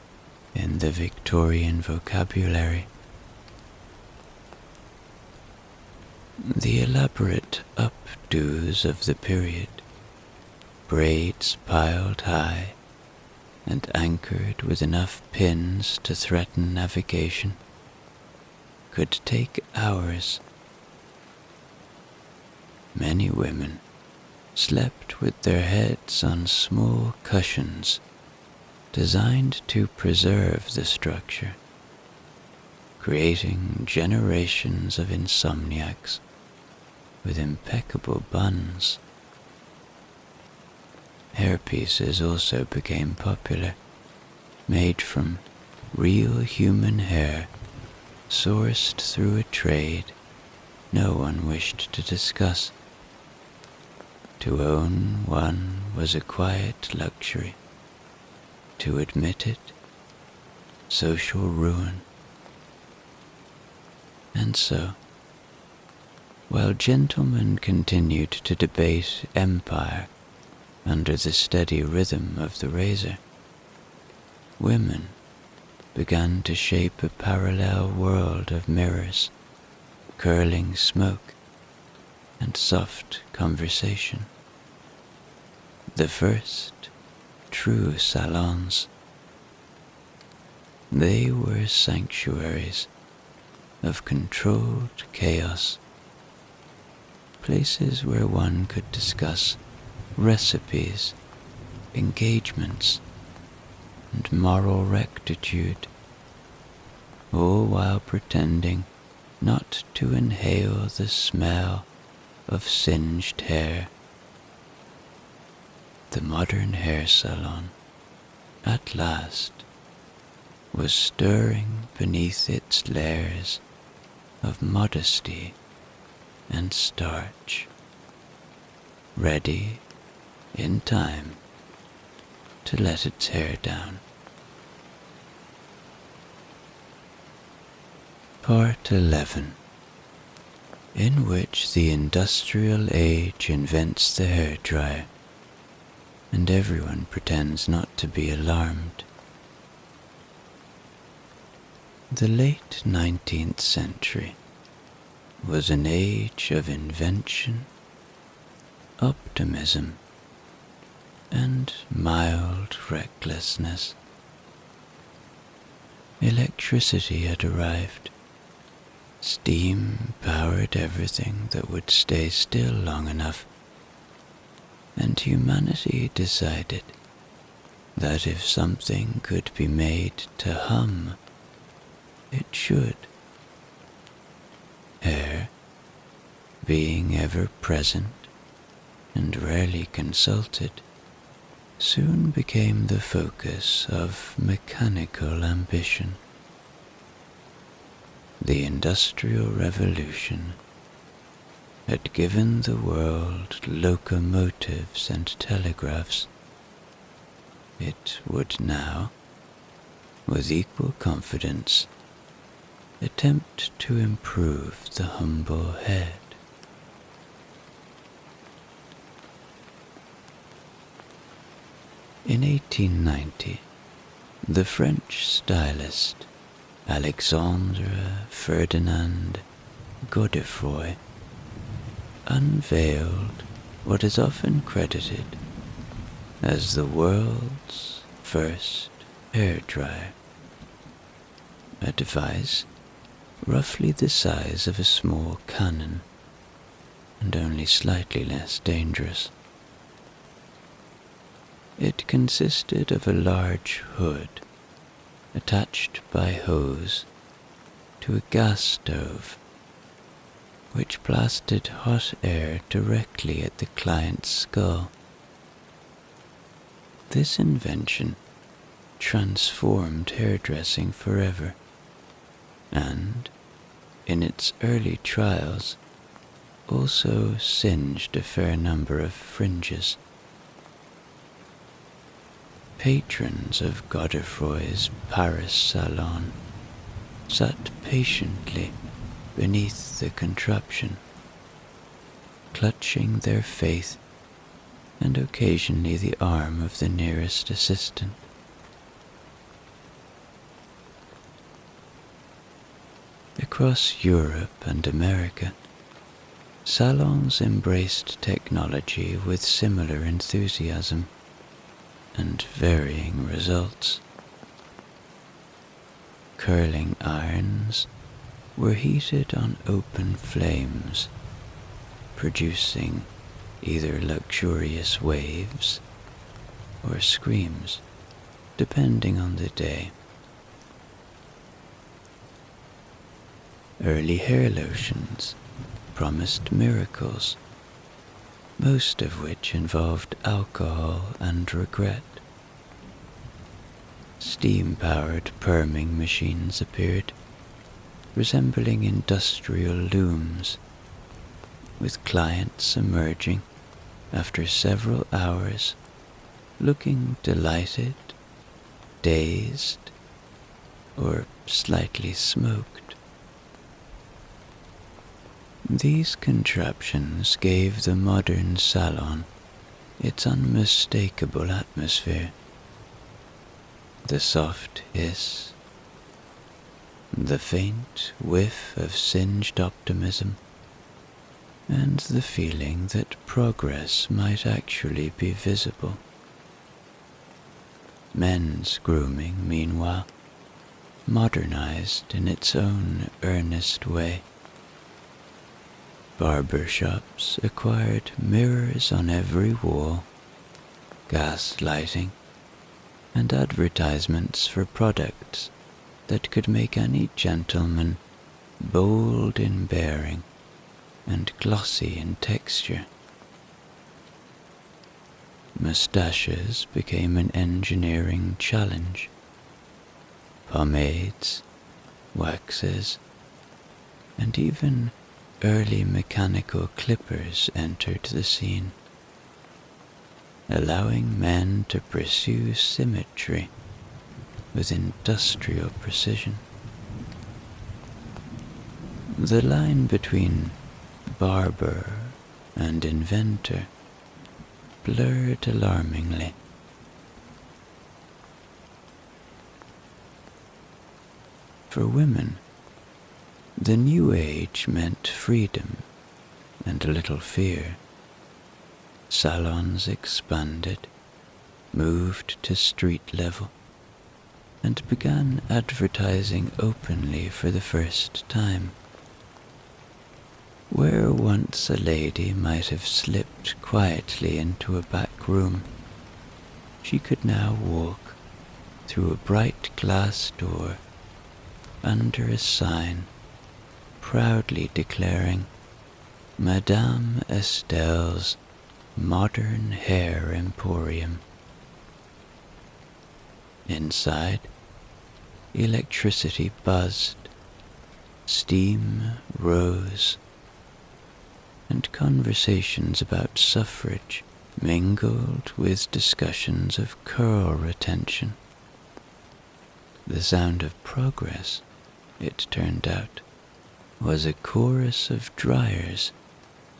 in the Victorian vocabulary. The elaborate updos of the period, braids piled high and anchored with enough pins to threaten navigation, could take hours. Many women slept with their heads on small cushions designed to preserve the structure, creating generations of insomniacs with impeccable buns. Hairpieces also became popular, made from real human hair sourced through a trade no one wished to discuss. To own one was a quiet luxury. To admit it, social ruin. And so, while gentlemen continued to debate empire under the steady rhythm of the razor, women began to shape a parallel world of mirrors, curling smoke, and soft conversation. The first true salons. They were sanctuaries of controlled chaos, places where one could discuss recipes, engagements, and moral rectitude, all while pretending not to inhale the smell of singed hair. The modern hair salon, at last, was stirring beneath its layers of modesty and starch, ready, in time, to let its hair down. Part 11, in which the industrial age invents the hairdryer, and everyone pretends not to be alarmed. The late 19th century was an age of invention, optimism, and mild recklessness. Electricity had arrived. Steam powered everything that would stay still long enough, and humanity decided that if something could be made to hum, it should. Hair, being ever present and rarely consulted, soon became the focus of mechanical ambition. The Industrial Revolution had given the world locomotives and telegraphs. It would now, with equal confidence, attempt to improve the humble head. In 1890, the French stylist Alexandre Ferdinand Godefroy unveiled what is often credited as the world's first hairdryer, a device roughly the size of a small cannon and only slightly less dangerous. It consisted of a large hood attached by hose to a gas stove, which blasted hot air directly at the client's skull. This invention transformed hairdressing forever, and, in its early trials, also singed a fair number of fringes. Patrons of Godefroy's Paris Salon sat patiently beneath the contraption, clutching their faith and occasionally the arm of the nearest assistant. Across Europe and America, salons embraced technology with similar enthusiasm and varying results. Curling irons were heated on open flames, producing either luxurious waves or screams, depending on the day. Early hair lotions promised miracles, most of which involved alcohol and regret. Steam-powered perming machines appeared, resembling industrial looms, with clients emerging after several hours, looking delighted, dazed, or slightly smoked. These contraptions gave the modern salon its unmistakable atmosphere. The soft hiss, the faint whiff of singed optimism, and the feeling that progress might actually be visible. Men's grooming, meanwhile, modernized in its own earnest way. Barbershops acquired mirrors on every wall, gas lighting, and advertisements for products that could make any gentleman bold in bearing and glossy in texture. Mustaches became an engineering challenge. Pomades, waxes, and even early mechanical clippers entered the scene, allowing men to pursue symmetry with industrial precision. The line between barber and inventor blurred alarmingly. For women, the new age meant freedom and a little fear. Salons expanded, moved to street level, and began advertising openly for the first time. Where once a lady might have slipped quietly into a back room, she could now walk through a bright glass door under a sign proudly declaring Madame Estelle's Modern Hair Emporium. Inside, electricity buzzed, steam rose, and conversations about suffrage mingled with discussions of curl retention. The sound of progress, it turned out, was a chorus of dryers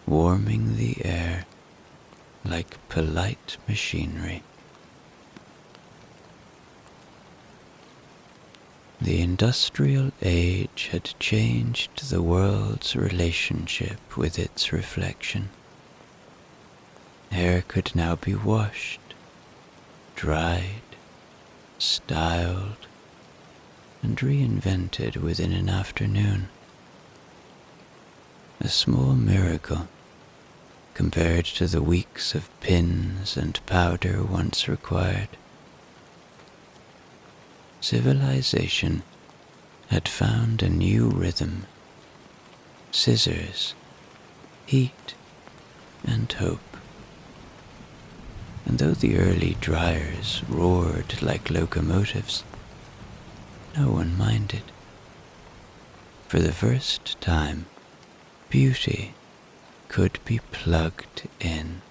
warming the air like polite machinery. The industrial age had changed the world's relationship with its reflection. Hair could now be washed, dried, styled, and reinvented within an afternoon. A small miracle compared to the weeks of pins and powder once required. Civilization had found a new rhythm: scissors, heat, and hope. And though the early dryers roared like locomotives, no one minded. For the first time, beauty could be plugged in.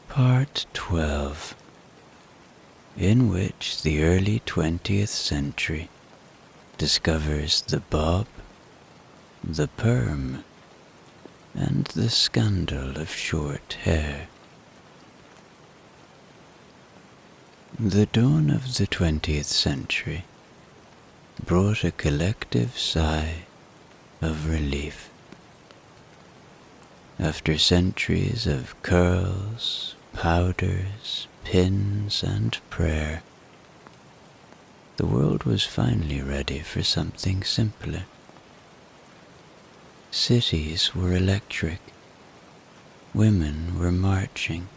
Part 12, in which the early 20th century discovers the bob, the perm, and the scandal of short hair. The dawn of the 20th century brought a collective sigh of relief. After centuries of curls, powders, pins, and prayer, the world was finally ready for something simpler. Cities were electric, women were marching,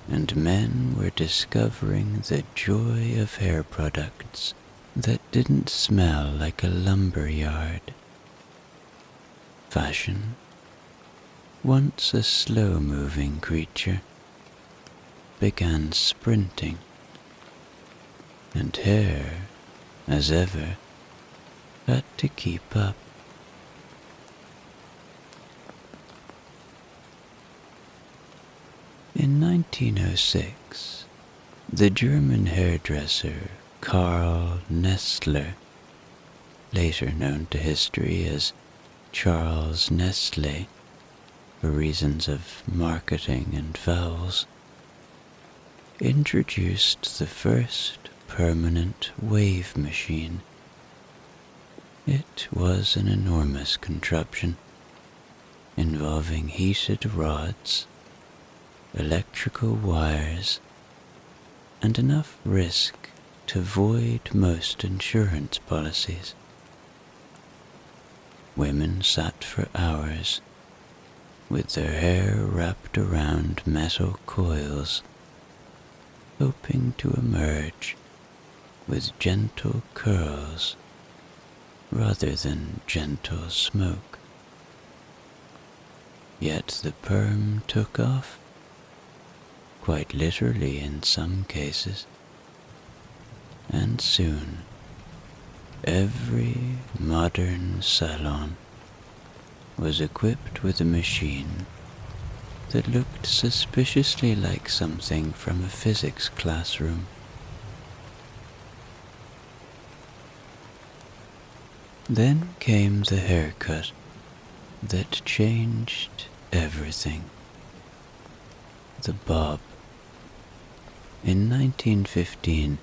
and men were discovering the joy of hair products that didn't smell like a lumber yard. Fashion, once a slow-moving creature, began sprinting, and hair, as ever, had to keep up. In 1906, the German hairdresser Karl Nestler, later known to history as Charles Nestle for reasons of marketing and vowels, introduced the first permanent wave machine. It was an enormous contraption involving heated rods, electrical wires, and enough risk to void most insurance policies. Women sat for hours with their hair wrapped around metal coils, hoping to emerge with gentle curls rather than gentle smoke. Yet the perm took off, quite literally in some cases, and soon every modern salon was equipped with a machine that looked suspiciously like something from a physics classroom. Then came the haircut that changed everything. The bob. In 1915,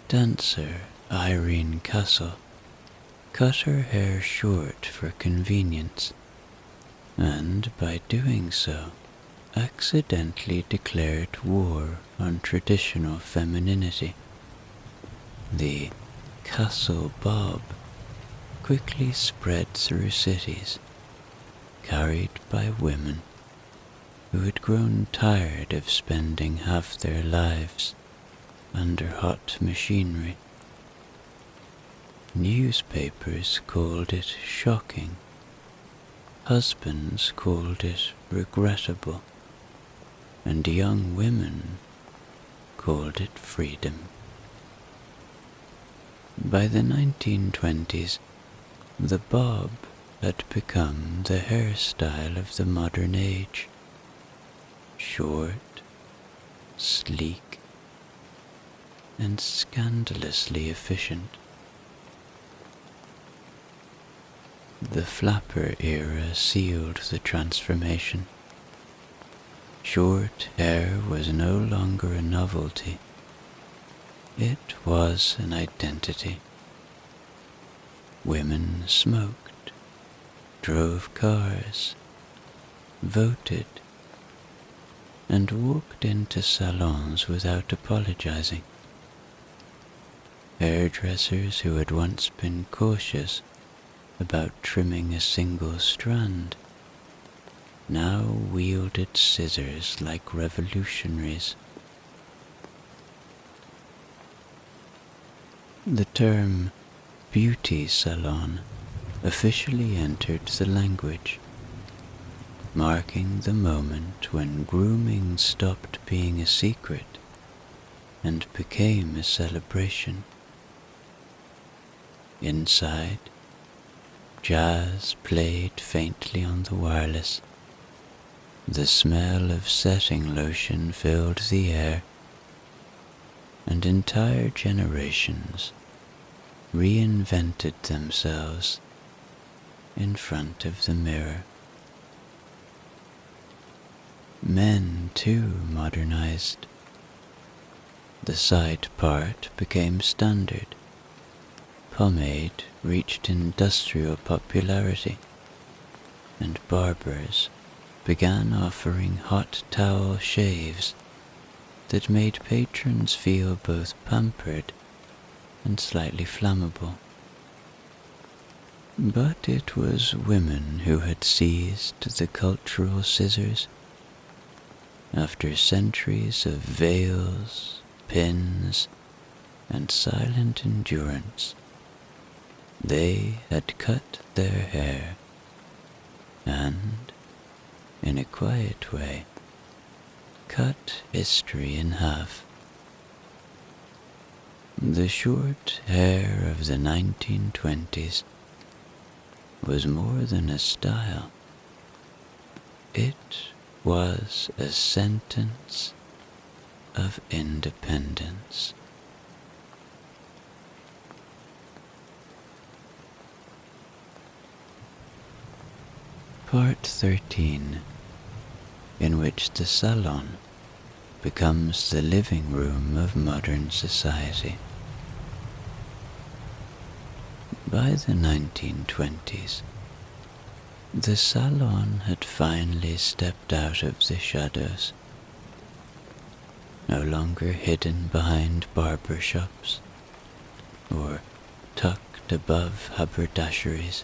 dancer Irene Castle cut her hair short for convenience, and by doing so, accidentally declared war on traditional femininity. The Castle bob quickly spread through cities, carried by women who had grown tired of spending half their lives under hot machinery. Newspapers called it shocking. Husbands called it regrettable, and young women called it freedom. By the 1920s, the bob had become the hairstyle of the modern age. Short, sleek, and scandalously efficient. The flapper era sealed the transformation. Short hair was no longer a novelty. It was an identity. Women smoked, drove cars, voted, and walked into salons without apologizing. Hairdressers who had once been cautious about trimming a single strand now wielded scissors like revolutionaries. The term beauty salon officially entered the language, marking the moment when grooming stopped being a secret and became a celebration. Inside, jazz played faintly on the wireless. The smell of setting lotion filled the air, and entire generations reinvented themselves in front of the mirror. Men, too, modernized. The side part became standard. Pomade reached industrial popularity, and barbers began offering hot towel shaves that made patrons feel both pampered and slightly flammable. But it was women who had seized the cultural scissors. After centuries of veils, pins, and silent endurance, they had cut their hair and, in a quiet way, cut history in half. The short hair of the 1920s was more than a style. It was a sentence of independence. Part 13, in which the salon becomes the living room of modern society. By the 1920s, the salon had finally stepped out of the shadows, no longer hidden behind barbershops or tucked above haberdasheries.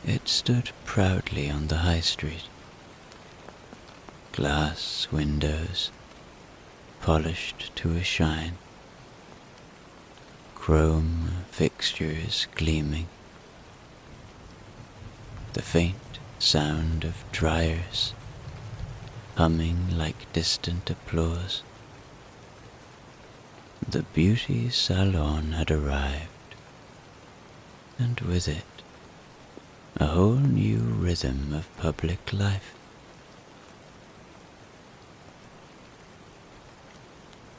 It stood proudly on the high street. Glass windows, polished to a shine, chrome fixtures gleaming, the faint sound of dryers humming like distant applause. The beauty salon had arrived, and with it a whole new rhythm of public life.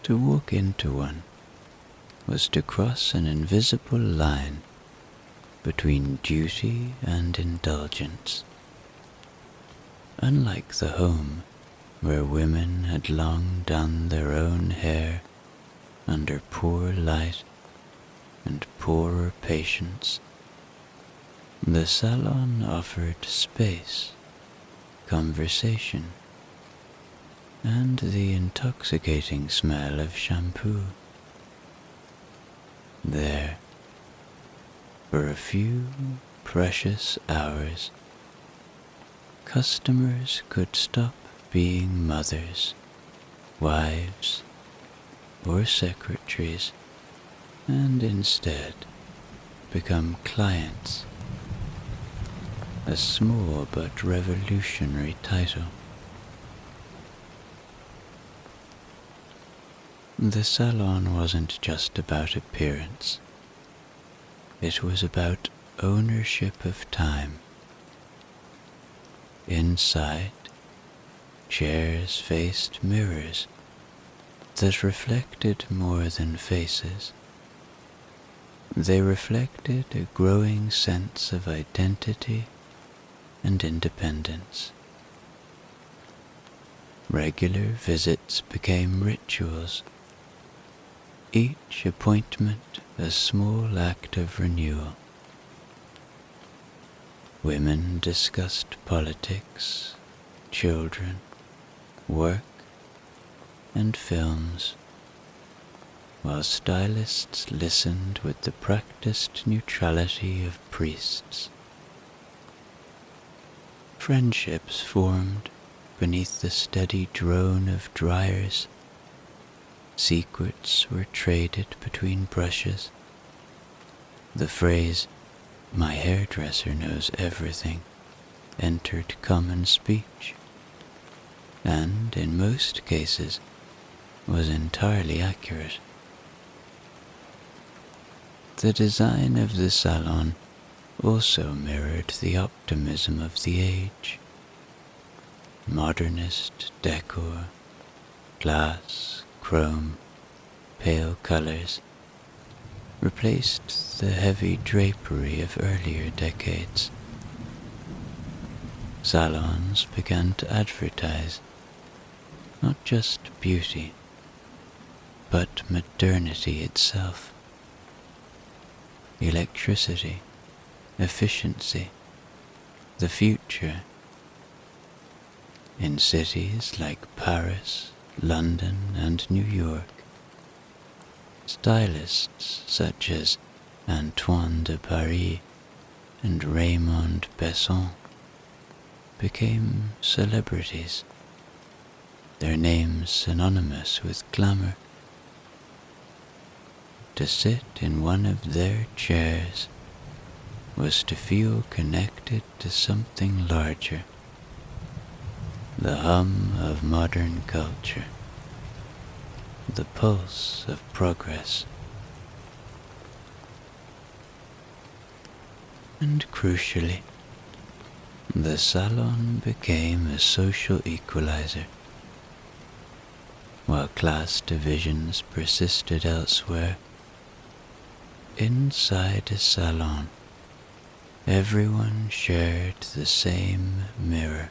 To walk into one was to cross an invisible line between duty and indulgence. Unlike the home, where women had long done their own hair under poor light and poorer patience, the salon offered space, conversation, and the intoxicating smell of shampoo. There, for a few precious hours, customers could stop being mothers, wives, or secretaries, and instead become clients, a small but revolutionary title. The salon wasn't just about appearance. It was about ownership of time. Inside, chairs faced mirrors that reflected more than faces. They reflected a growing sense of identity and independence. Regular visits became rituals, each appointment a small act of renewal. Women discussed politics, children, work, and films, while stylists listened with the practiced neutrality of priests. Friendships formed beneath the steady drone of dryers. Secrets were traded between brushes. The phrase, "My hairdresser knows everything," entered common speech, and in most cases was entirely accurate. The design of the salon also mirrored the optimism of the age. Modernist decor, glass, chrome, pale colors, replaced the heavy drapery of earlier decades. Salons began to advertise not just beauty, but modernity itself. Electricity, efficiency, the future. In cities like Paris, London, and New York, stylists such as Antoine de Paris and Raymond Besson became celebrities, their names synonymous with glamour. To sit in one of their chairs was to feel connected to something larger, the hum of modern culture, the pulse of progress. And crucially, the salon became a social equalizer. While class divisions persisted elsewhere, inside a salon, everyone shared the same mirror.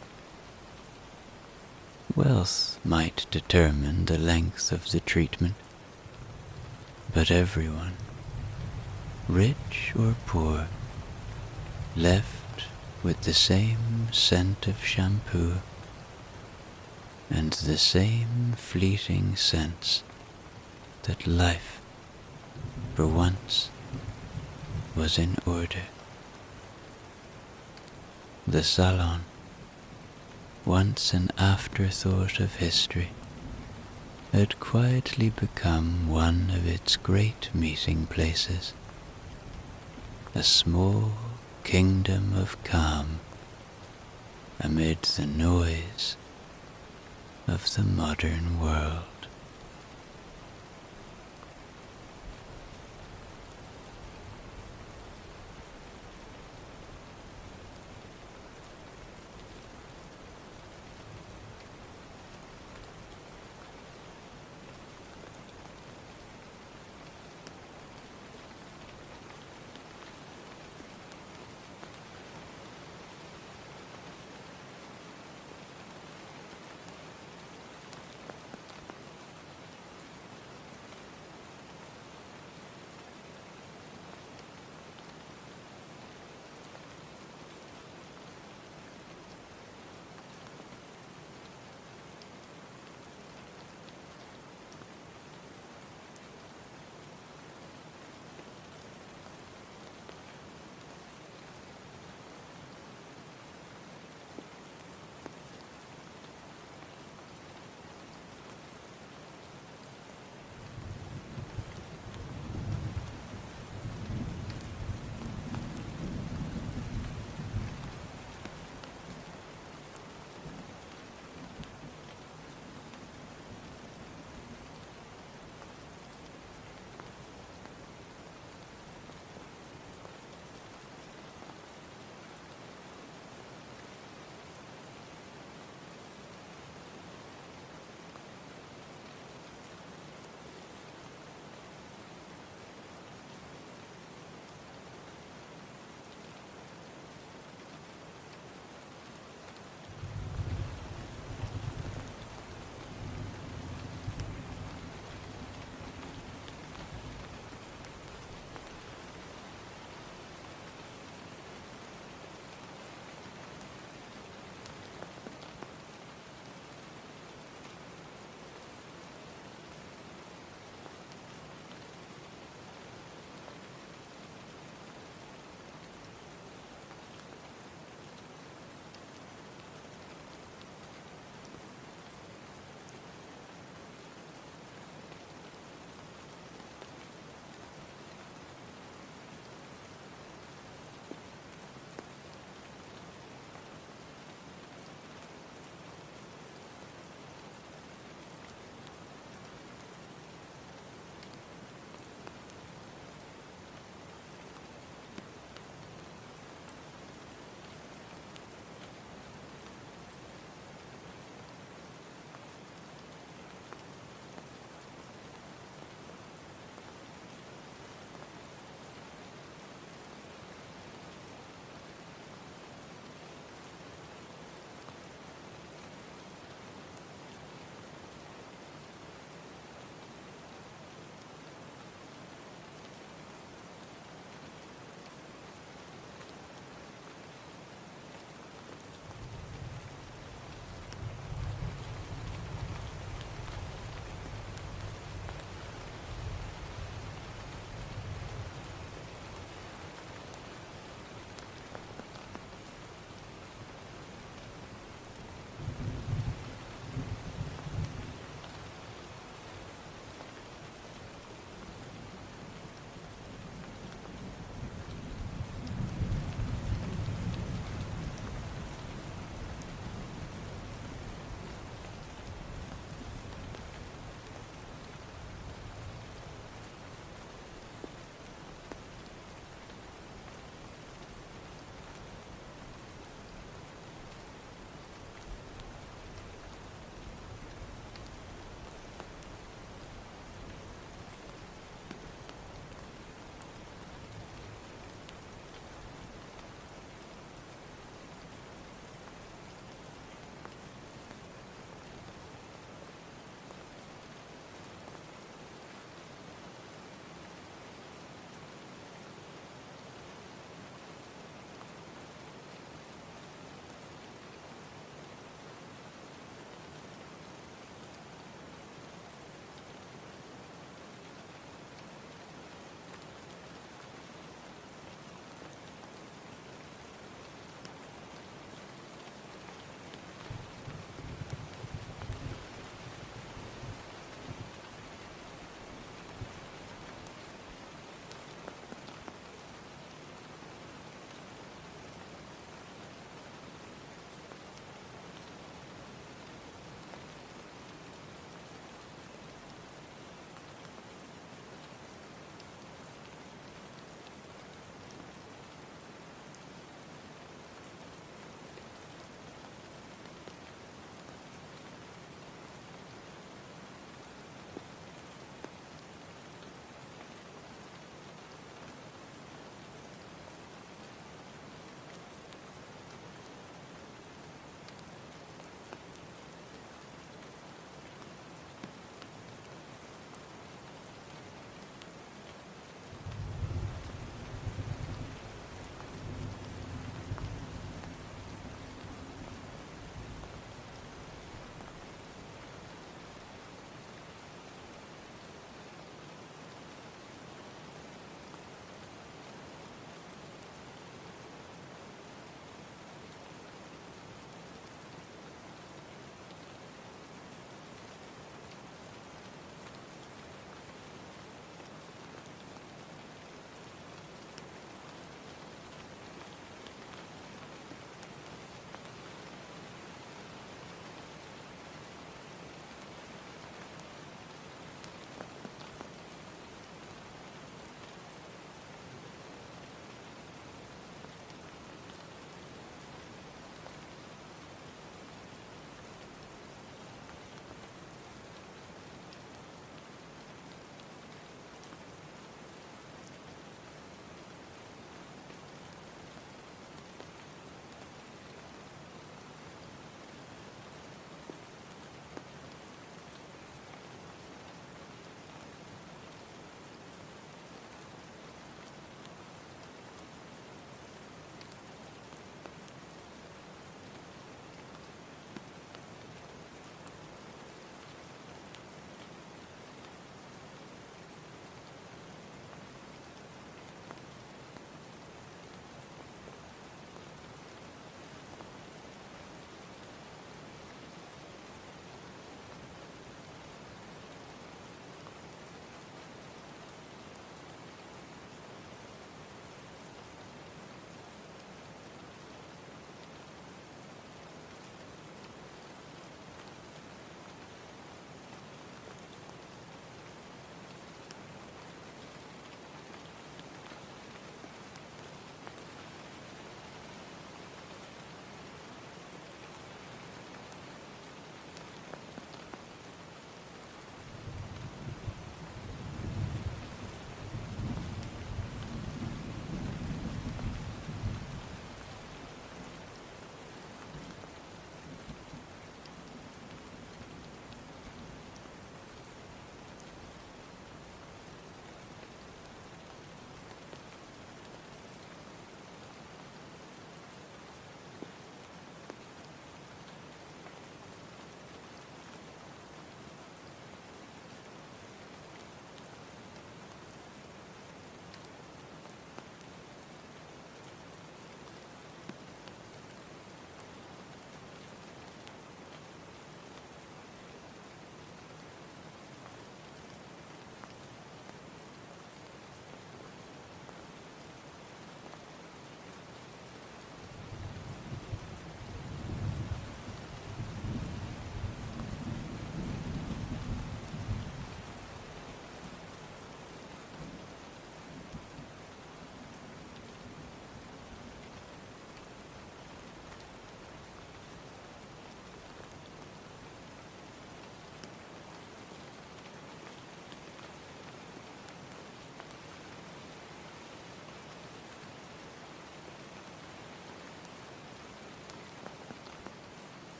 Wealth might determine the length of the treatment, but everyone, rich or poor, left with the same scent of shampoo and the same fleeting sense that life, for once, was in order. The salon, once an afterthought of history, had quietly become one of its great meeting places, a small kingdom of calm amid the noise of the modern world.